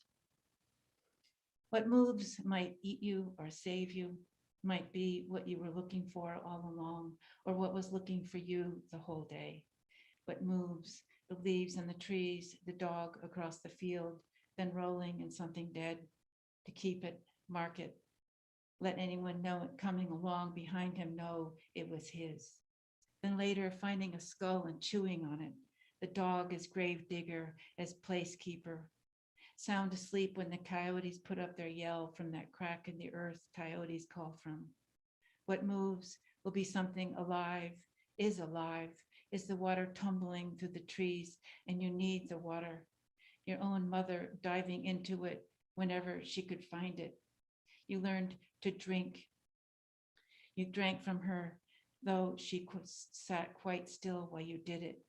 S7: What moves might eat you or save you, might be what you were looking for all along, or what was looking for you the whole day. What moves? The leaves on the trees, the dog across the field, then rolling in something dead to keep it, mark it, let anyone know it coming along behind him know it was his. Then later finding a skull and chewing on it, the dog as grave digger, as placekeeper, sound asleep when the coyotes put up their yell from that crack in the earth coyotes call from. What moves will be something alive, is the water tumbling through the trees and you need the water. Your own mother diving into it whenever she could find it. You learned to drink. You drank from her, though she sat quite still while you did it.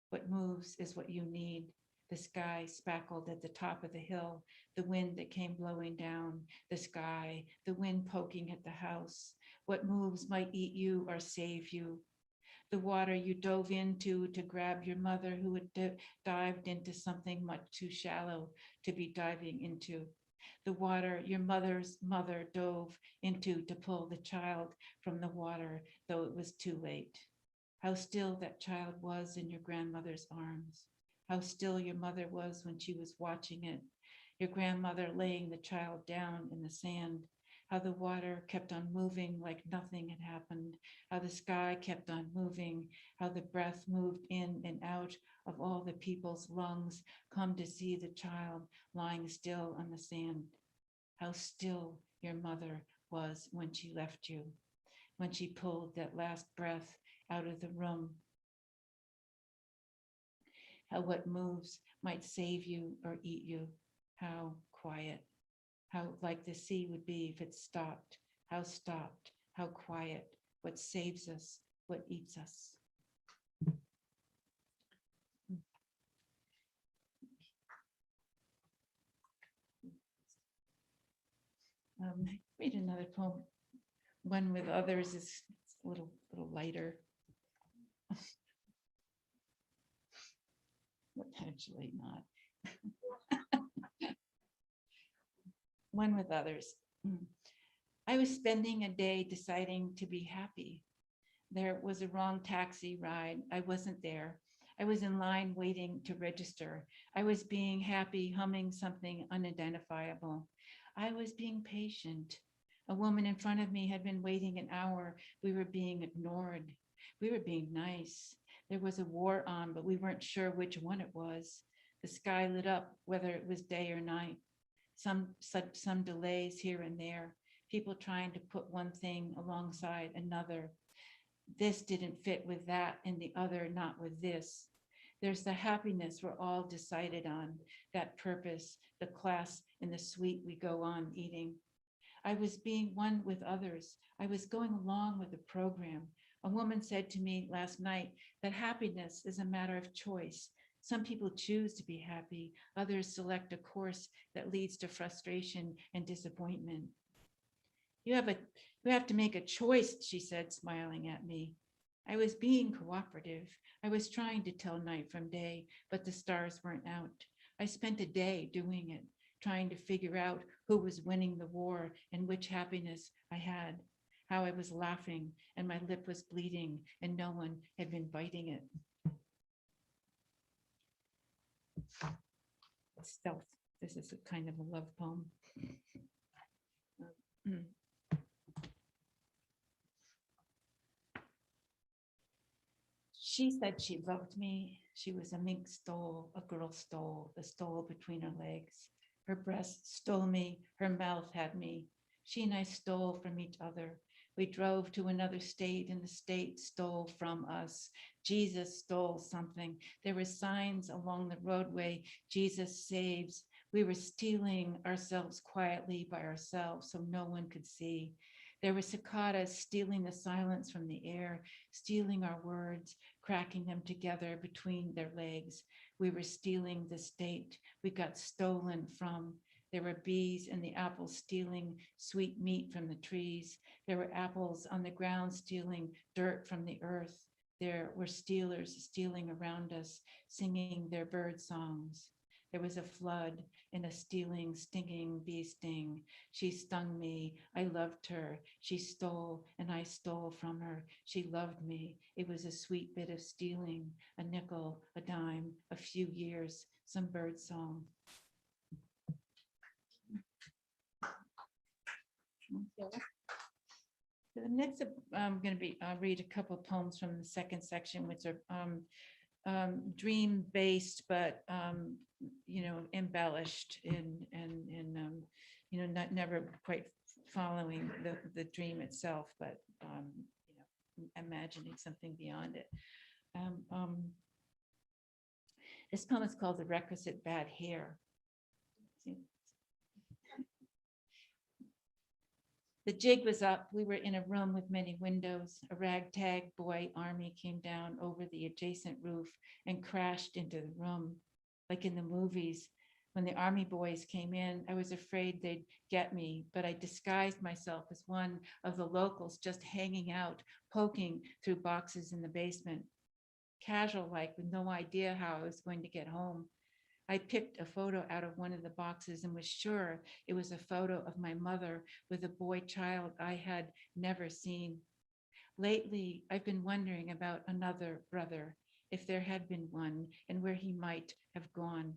S7: What moves is what you need. The sky spackled at the top of the hill, the wind that came blowing down, the sky, the wind poking at the house. What moves might eat you or save you. The water you dove into to grab your mother who had dived into something much too shallow to be diving into. The water your mother's mother dove into to pull the child from the water, though it was too late. How still that child was in your grandmother's arms. How still your mother was when she was watching it. Your grandmother laying the child down in the sand. How the water kept on moving like nothing had happened. How the sky kept on moving. How the breath moved in and out of all the people's lungs come to see the child lying still on the sand. How still your mother was when she left you, when she pulled that last breath out of the room. How what moves might save you or eat you. How quiet, how like the sea would be if it stopped. How stopped, how quiet, what saves us, what eats us. Read another poem. One with others is a little lighter. Actually not. One with others. I was spending a day deciding to be happy. There was a wrong taxi ride. I wasn't there. I was in line waiting to register. I was being happy, humming something unidentifiable. I was being patient. A woman in front of me had been waiting an hour. We were being ignored. We were being nice. There was a war on, but we weren't sure which one it was. The sky lit up, whether it was day or night. Some delays here and there. People trying to put one thing alongside another. This didn't fit with that and the other not with this. There's the happiness we're all decided on, that purpose, the class and the sweet we go on eating. I was being one with others. I was going along with the program. A woman said to me last night that happiness is a matter of choice. Some people choose to be happy. Others select a course that leads to frustration and disappointment. You have to make a choice, she said, smiling at me. I was being cooperative. I was trying to tell night from day, but the stars weren't out. I spent a day doing it, trying to figure out who was winning the war and which happiness I had, how I was laughing and my lip was bleeding and no one had been biting it. Stealth. This is a kind of a love poem. She said she loved me. She was a mink stole, a girl stole, the stole between her legs. Her breast stole me, her mouth had me. She and I stole from each other. We drove to another state and the state stole from us. Jesus stole something. There were signs along the roadway, Jesus saves. We were stealing ourselves quietly by ourselves so no one could see. There were cicadas stealing the silence from the air, stealing our words, cracking them together between their legs. We were stealing the state we got stolen from. There were bees in the apples stealing sweet meat from the trees. There were apples on the ground stealing dirt from the earth. There were stealers stealing around us, singing their bird songs. There was a flood and a stealing, stinging bee sting. She stung me. I loved her. She stole and I stole from her. She loved me. It was a sweet bit of stealing, a nickel, a dime, a few years, some bird song. For the next, I'm going to be, I'll read a couple of poems from the second section, which are dream-based, but you know, embellished and you know, not never quite following the dream itself, but you know, imagining something beyond it. This poem is called "The Requisite Bad Hair." The jig was up. We were in a room with many windows. A ragtag boy army came down over the adjacent roof and crashed into the room. Like in the movies, when the army boys came in, I was afraid they'd get me, but I disguised myself as one of the locals just hanging out, poking through boxes in the basement. Casual like, with no idea how I was going to get home. I picked a photo out of one of the boxes and was sure it was a photo of my mother with a boy child I had never seen. Lately, I've been wondering about another brother, if there had been one, and where he might have gone.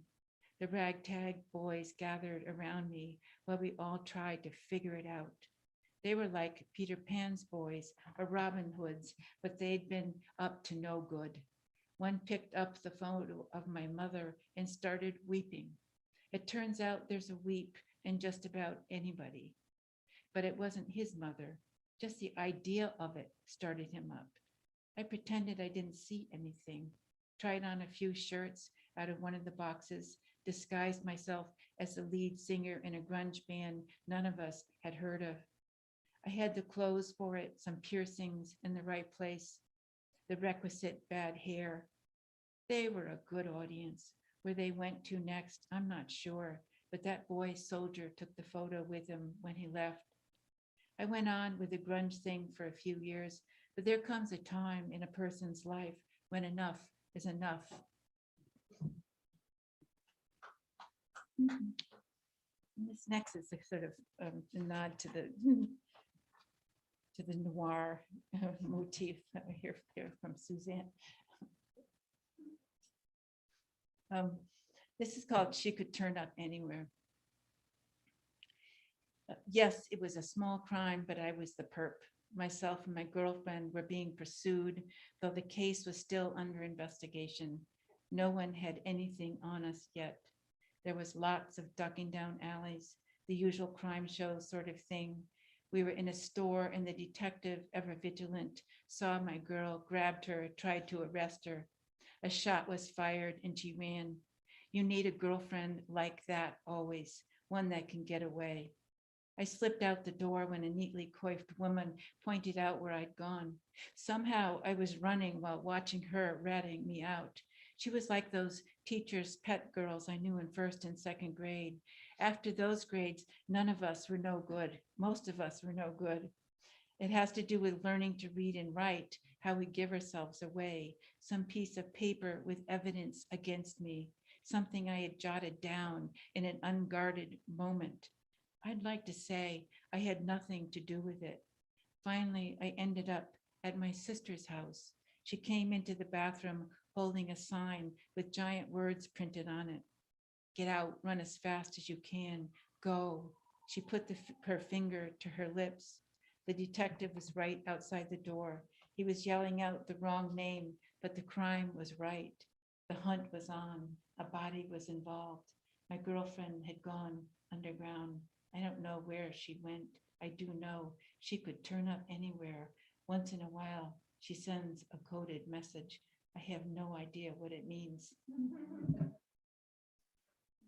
S7: The ragtag boys gathered around me while we all tried to figure it out. They were like Peter Pan's boys or Robin Hood's, but they'd been up to no good. One picked up the photo of my mother and started weeping. It turns out there's a weep in just about anybody, but it wasn't his mother. Just the idea of it started him up. I pretended I didn't see anything, tried on a few shirts out of one of the boxes, disguised myself as the lead singer in a grunge band none of us had heard of. I had the clothes for it, some piercings in the right place, the requisite bad hair. They were a good audience. Where they went to next, I'm not sure, but that boy soldier took the photo with him when he left. I went on with the grunge thing for a few years, but there comes a time in a person's life when enough is enough. And this next is a sort of a nod to the noir motif that we hear from Suzanne. This is called "She Could Turn Up Anywhere." Yes, it was a small crime, but I was the perp. Myself and my girlfriend were being pursued, though the case was still under investigation. No one had anything on us yet. There was lots of ducking down alleys, the usual crime show sort of thing. We were in a store and the detective, ever vigilant, saw my girl, grabbed her, tried to arrest her. A shot was fired and she ran. You need a girlfriend like that always, one that can get away. I slipped out the door when a neatly coiffed woman pointed out where I'd gone. Somehow I was running while watching her ratting me out. She was like those teachers' pet girls I knew in first and second grade. After those grades, none of us were no good. Most of us were no good. It has to do with learning to read and write, how we give ourselves away, some piece of paper with evidence against me, something I had jotted down in an unguarded moment. I'd like to say I had nothing to do with it. Finally, I ended up at my sister's house. She came into the bathroom holding a sign with giant words printed on it. Get out, run as fast as you can, go. She put her finger to her lips. The detective was right outside the door. He was yelling out the wrong name, but the crime was right. The hunt was on. A body was involved. My girlfriend had gone underground. I don't know where she went. I do know she could turn up anywhere. Once in a while, she sends a coded message. I have no idea what it means.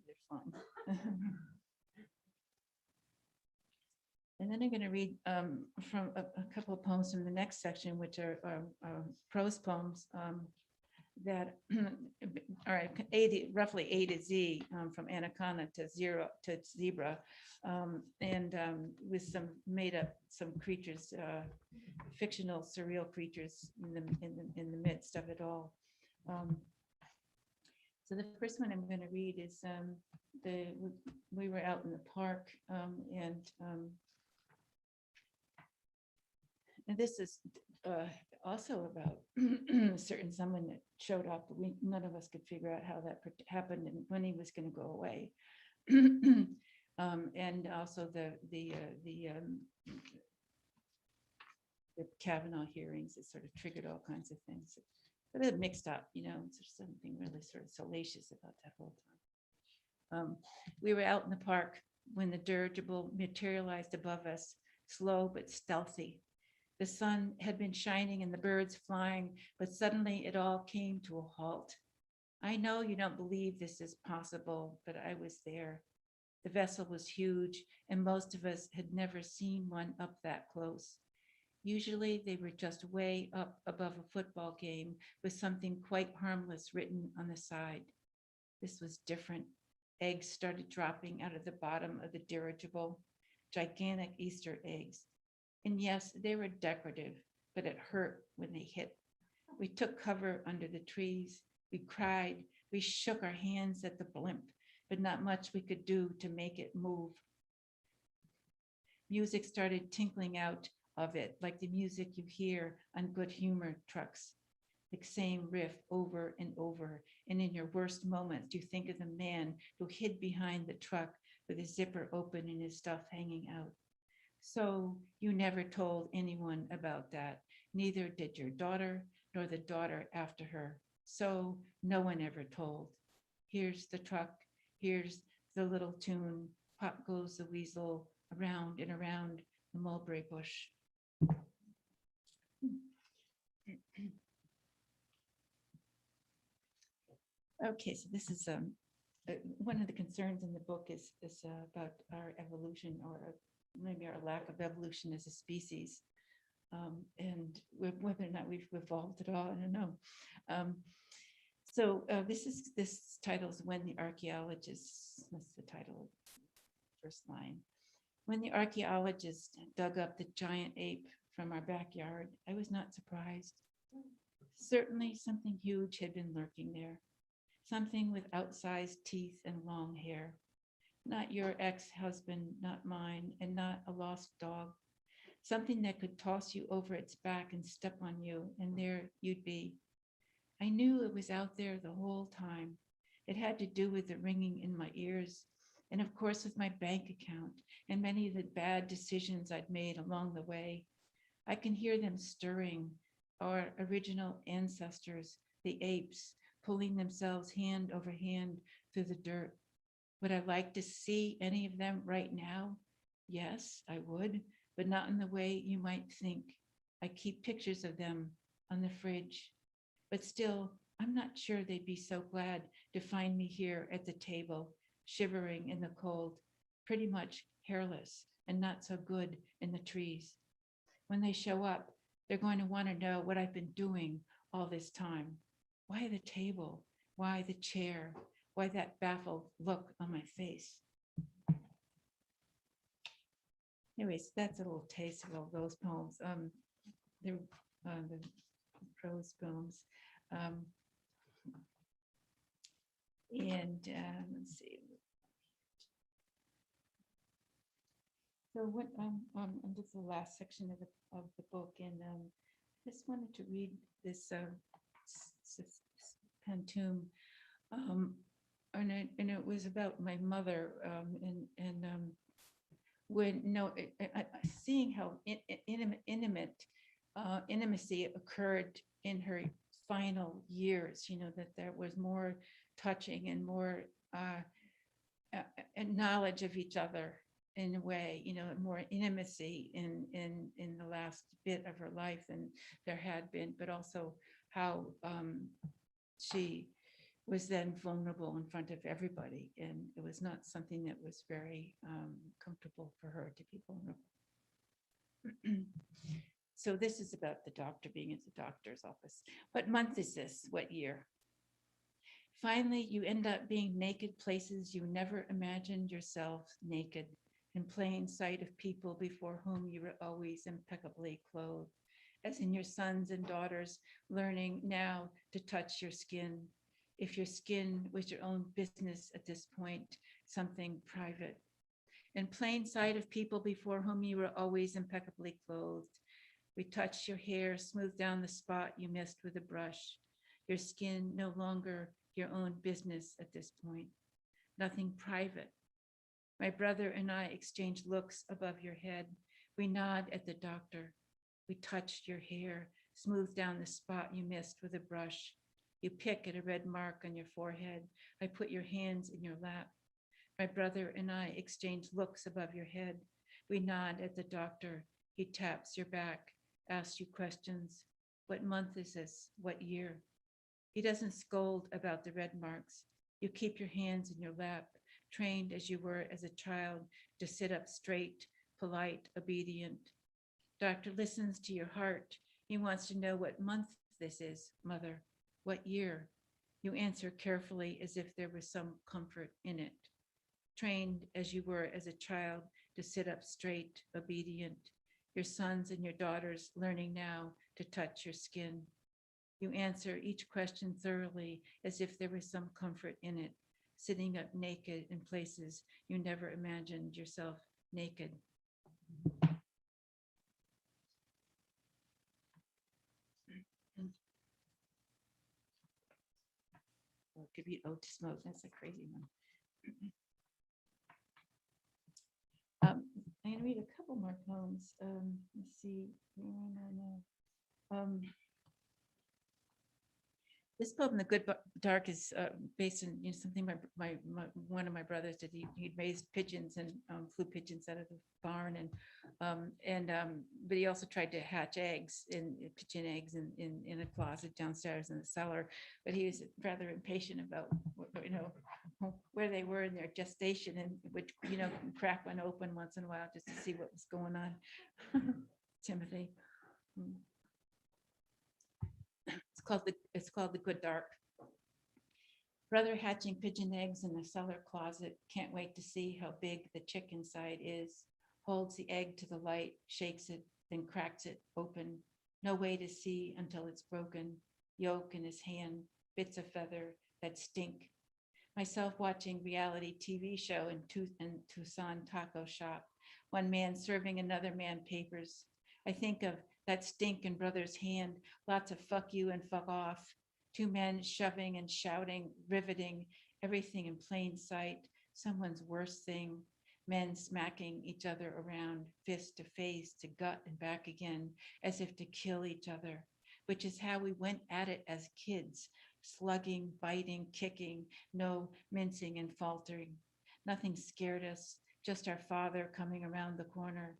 S7: They're fun. And then I'm going to read from a couple of poems from the next section, which are prose poems. that, all right, roughly A to Z, from anaconda to zebra, with some made up some creatures, fictional surreal creatures in the midst of it all. So the first one I'm going to read is we were out in the park, and this is also about certain someone that showed up. None of us could figure out how that happened and when he was going to go away. And also the Kavanaugh hearings, it sort of triggered all kinds of things. But it mixed up, there's something really sort of salacious about that whole time. We were out in the park when the dirigible materialized above us, slow but stealthy. The sun had been shining and the birds flying, but suddenly it all came to a halt. I know you don't believe this is possible, but I was there. The vessel was huge, and most of us had never seen one up that close. Usually they were just way up above a football game with something quite harmless written on the side. This was different. Eggs started dropping out of the bottom of the dirigible, gigantic Easter eggs. And yes, they were decorative, but it hurt when they hit. We took cover under the trees. We cried. We shook our hands at the blimp, but not much we could do to make it move. Music started tinkling out of it, like the music you hear on Good Humor trucks. The same riff over and over. And in your worst moments, you think of the man who hid behind the truck with his zipper open and his stuff hanging out. So you never told anyone about that. Neither did your daughter, nor the daughter after her. So no one ever told. Here's the truck. Here's the little tune. Pop goes the weasel around and around the mulberry bush. Okay, so this is one of the concerns in the book is about our evolution, or maybe our lack of evolution as a species, and whether or not we've evolved at all, I don't know. So this title is When the Archaeologists, that's the title, first line. When the archaeologists dug up the giant ape from our backyard, I was not surprised. Certainly something huge had been lurking there. Something with outsized teeth and long hair. Not your ex-husband, not mine, and not a lost dog. Something that could toss you over its back and step on you, and there you'd be. I knew it was out there the whole time. It had to do with the ringing in my ears, and of course with my bank account and many of the bad decisions I'd made along the way. I can hear them stirring, our original ancestors, the apes, pulling themselves hand over hand through the dirt. Would I like to see any of them right now? Yes, I would, but not in the way you might think. I keep pictures of them on the fridge, but still, I'm not sure they'd be so glad to find me here at the table, shivering in the cold, pretty much hairless and not so good in the trees. When they show up, they're going to want to know what I've been doing all this time. Why the table? Why the chair? Why that baffled look on my face? Anyways, that's a little taste of all those poems. They're the prose poems. Let's see. So what and this is the last section of the book, and just wanted to read this pantoum, and it was about my mother, seeing how intimacy occurred in her final years. That there was more touching and more and knowledge of each other in a way, more intimacy in the last bit of her life than there had been, but also how she was then vulnerable in front of everybody, and it was not something that was very comfortable for her to be vulnerable. So this is about the doctor being at the doctor's office. What month is this? What year? Finally, you end up being naked places you never imagined yourself naked, in plain sight of people before whom you were always impeccably clothed, as in your sons and daughters learning now to touch your skin. If your skin was your own business at this point, something private. In plain sight of people before whom you were always impeccably clothed. We touched your hair, smoothed down the spot you missed with a brush. Your skin no longer your own business at this point. Nothing private. My brother and I exchanged looks above your head. We nod at the doctor. We touched your hair, smoothed down the spot you missed with a brush. You pick at a red mark on your forehead. I put your hands in your lap. My brother and I exchanged looks above your head. We nod at the doctor. He taps your back, asks you questions. What month is this? What year? He doesn't scold about the red marks. You keep your hands in your lap, trained as you were as a child to sit up straight, polite, obedient. Doctor listens to your heart. He wants to know what month this is, mother. What year? You answer carefully as if there was some comfort in it. Trained as you were as a child to sit up straight, obedient. Your sons and your daughters learning now to touch your skin. You answer each question thoroughly as if there was some comfort in it, sitting up naked in places you never imagined yourself naked. Or it could be ode to smoke. That's a crazy one. I'm going to read a couple more poems. Let's see. This poem, "The Good Dark," is based on something my one of my brothers did. He'd raised pigeons and flew pigeons out of the barn, but he also tried to hatch eggs pigeon eggs in a closet downstairs in the cellar. But he was rather impatient about where they were in their gestation, and would crack one open once in a while just to see what was going on. Timothy. It's called The Good Dark. Brother hatching pigeon eggs in the cellar closet. Can't wait to see how big the chick inside is. Holds the egg to the light, shakes it, then cracks it open. No way to see until it's broken. Yolk in his hand, bits of feather that stink. Myself watching reality TV show in Tucson taco shop. One man serving another man papers. I think of that stink in brother's hand, lots of fuck you and fuck off. Two men shoving and shouting, riveting, everything in plain sight, someone's worst thing. Men smacking each other around, fist to face, to gut and back again, as if to kill each other, which is how we went at it as kids, slugging, biting, kicking, no mincing and faltering. Nothing scared us, just our father coming around the corner.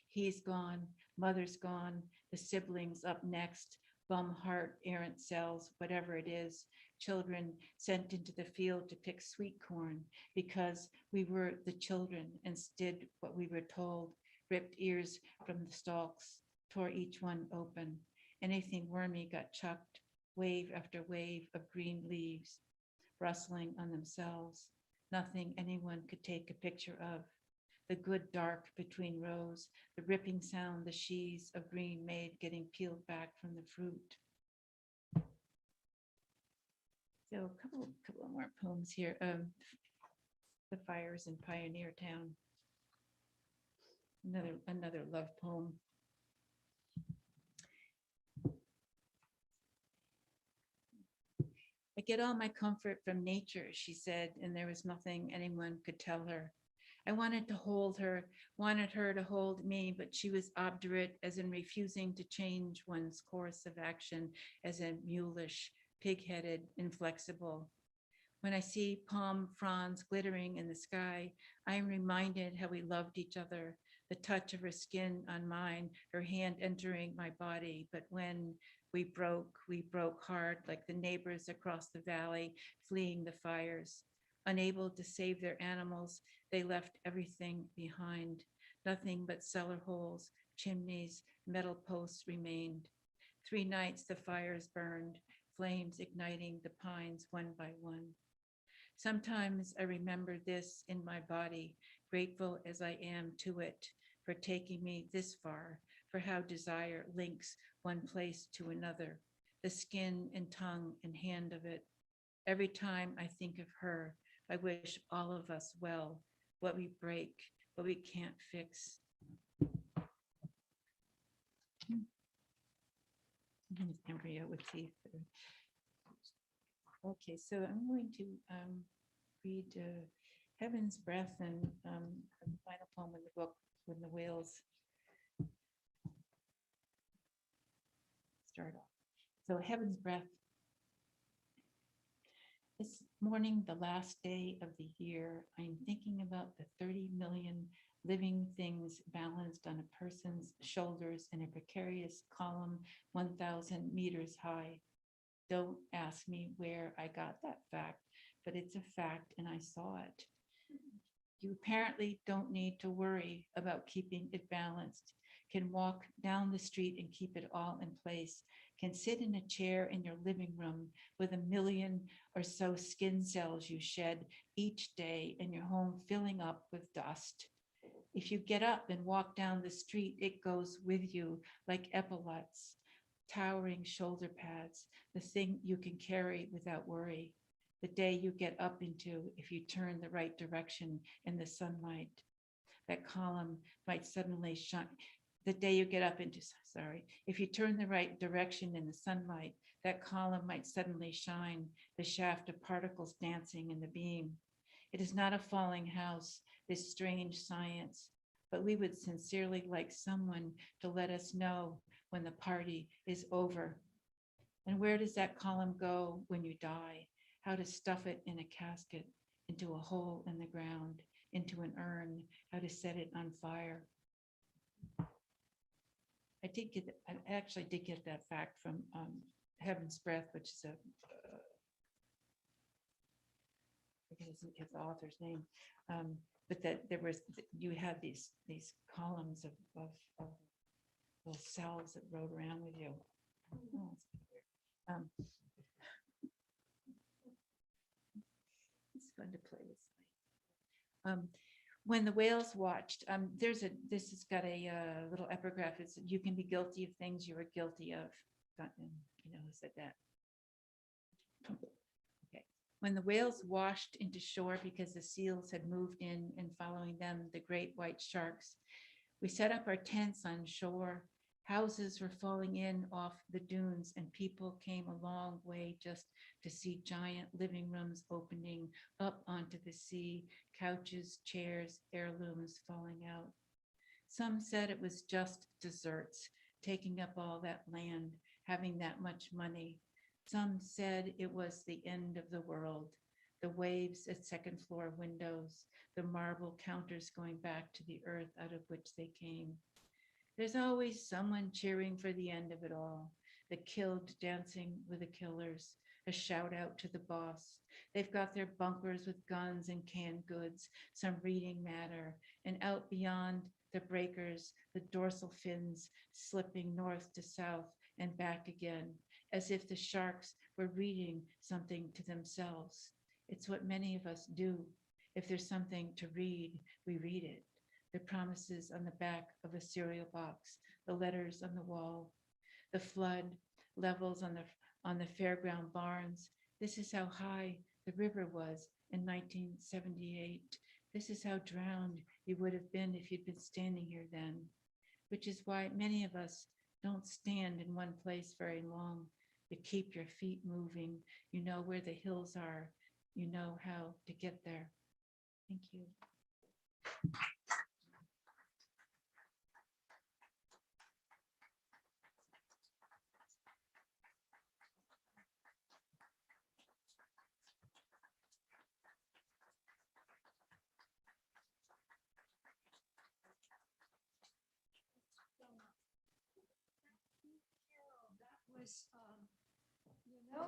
S7: He's gone, mother's gone, the siblings up next, bum heart, errant cells, whatever it is, children sent into the field to pick sweet corn because we were the children and did what we were told, ripped ears from the stalks, tore each one open. Anything wormy got chucked, wave after wave of green leaves, rustling on themselves, nothing anyone could take a picture of. The good dark between rows, the ripping sound the sheaves of green made getting peeled back from the fruit. So a couple of more poems here. The Fires in Pioneer Town. Another love poem. I get all my comfort from nature, she said, and there was nothing anyone could tell her. I wanted to hold her, wanted her to hold me, but she was obdurate, as in refusing to change one's course of action, as in mulish, pig-headed, inflexible. When I see palm fronds glittering in the sky, I am reminded how we loved each other, the touch of her skin on mine, her hand entering my body. But when we broke hard, like the neighbors across the valley, fleeing the fires. Unable to save their animals, they left everything behind, nothing but cellar holes, chimneys, metal posts remained. 3 nights the fires burned, flames igniting the pines one by one. Sometimes I remember this in my body, grateful as I am to it for taking me this far, for how desire links one place to another, the skin and tongue and hand of it. Every time I think of her, I wish all of us well, what we break, what we can't fix. Embryo with teeth. Okay, so I'm going to read Heaven's Breath and the final poem in the book, When the Whales Start Off. So Heaven's Breath. This morning, the last day of the year, I'm thinking about the 30 million living things balanced on a person's shoulders in a precarious column 1,000 meters high. Don't ask me where I got that fact, but it's a fact and I saw it. You apparently don't need to worry about keeping it balanced, can walk down the street and keep it all in place, can sit in a chair in your living room with 1 million or so skin cells you shed each day in your home filling up with dust. If you get up and walk down the street, it goes with you like epaulets, towering shoulder pads, the thing you can carry without worry. The day you get up into, if you turn the right direction in the sunlight, that column might suddenly shine. The day you get up into, if you turn the right direction in the sunlight, that column might suddenly shine, the shaft of particles dancing in the beam. It is not a falling house, this strange science, but we would sincerely like someone to let us know when the party is over. And where does that column go when you die? How to stuff it in a casket, into a hole in the ground, into an urn, how to set it on fire. I actually did get that fact from Heaven's Breath, which is I forget his author's name, but that there was, you had these columns of little cells that rode around with you. Oh, it's weird. It's fun to play with. When the whales watched, this has got a little epigraph. It's, you can be guilty of things you are guilty of. You know who said that? Okay. When the whales washed into shore because the seals had moved in and following them, the great white sharks, we set up our tents on shore. Houses were falling in off the dunes and people came a long way just to see giant living rooms opening up onto the sea, couches, chairs, heirlooms falling out. Some said it was just desserts, taking up all that land, having that much money. Some said it was the end of the world, the waves at second floor windows, the marble counters going back to the earth out of which they came. There's always someone cheering for the end of it all, the killed dancing with the killers, a shout out to the boss. They've got their bunkers with guns and canned goods, some reading matter, and out beyond the breakers, the dorsal fins slipping north to south and back again, as if the sharks were reading something to themselves. It's what many of us do. If there's something to read, we read it. The promises on the back of a cereal box, the letters on the wall, the flood levels on the fairground barns. This is how high the river was in 1978. This is how drowned you would have been if you'd been standing here then, which is why many of us don't stand in one place very long, but keep your feet moving. You know where the hills are. You know how to get there. Thank you.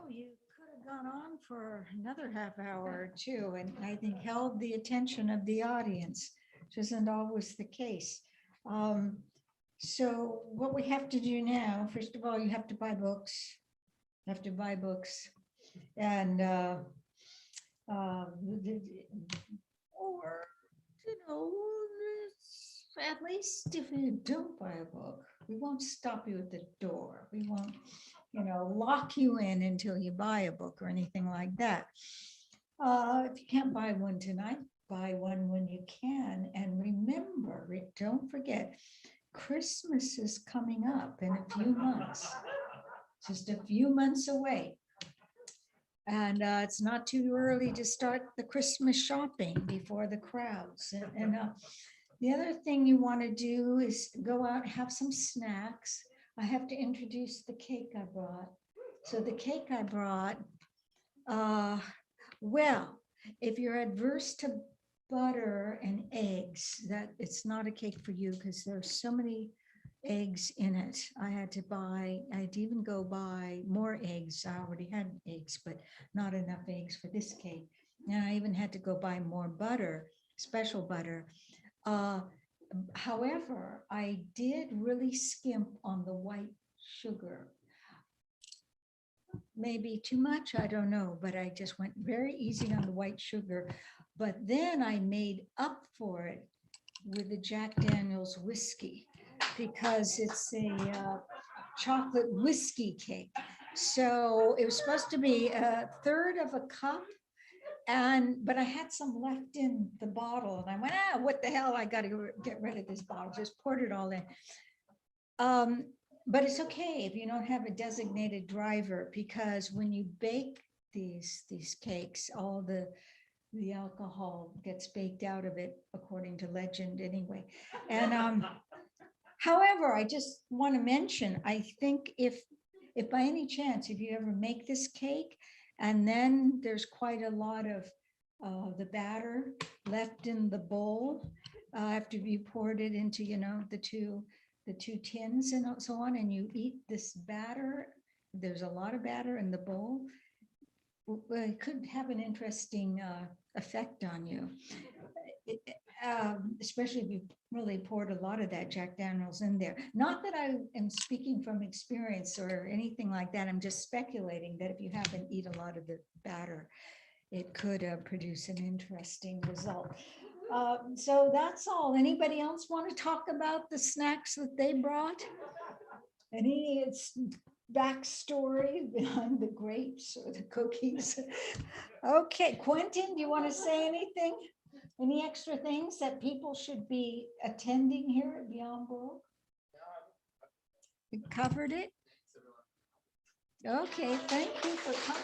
S2: You could have gone on for another half hour or two and I think held the attention of the audience, which isn't always the case. So what we have to do now, first of all, you have to buy books. You have to buy books. And or, at least if you don't buy a book, we won't stop you at the door. We won't, lock you in until you buy a book or anything like that. If you can't buy one tonight, buy one when you can. And remember, don't forget, Christmas is coming up in a few months, just a few months away. And it's not too early to start the Christmas shopping before the crowds. And the other thing you want to do is go out, have some snacks. I have to introduce the cake I brought. So the cake I brought, well, if you're adverse to butter and eggs, that it's not a cake for you because there's so many eggs in it. I had to even go buy more eggs. I already had eggs, but not enough eggs for this cake. And I even had to go buy more butter, special butter. However, I did really skimp on the white sugar. Maybe too much, I don't know, but I just went very easy on the white sugar. But then I made up for it with the Jack Daniel's whiskey, because it's a chocolate whiskey cake. So it was supposed to be a third of a cup, but I had some left in the bottle, and I went, what the hell, I got to get rid of this bottle. Just poured it all in. But it's okay if you don't have a designated driver, because when you bake these cakes, all the alcohol gets baked out of it, according to legend anyway. And however, I just want to mention, I think if by any chance, if you ever make this cake and then there's quite a lot of the batter left in the bowl after you poured it into, the two tins and so on, and you eat this batter, there's a lot of batter in the bowl, it could have an interesting effect on you. Especially if you really poured a lot of that Jack Daniel's in there. Not that I am speaking from experience or anything like that. I'm just speculating that if you happen to eat a lot of the batter, it could produce an interesting result. So that's all. Anybody else want to talk about the snacks that they brought? Any backstory behind the grapes or the cookies? Okay, Quentin, do you want to say anything? Any extra things that people should be attending here at Beyond Baroque? We covered it. Okay, thank you for coming.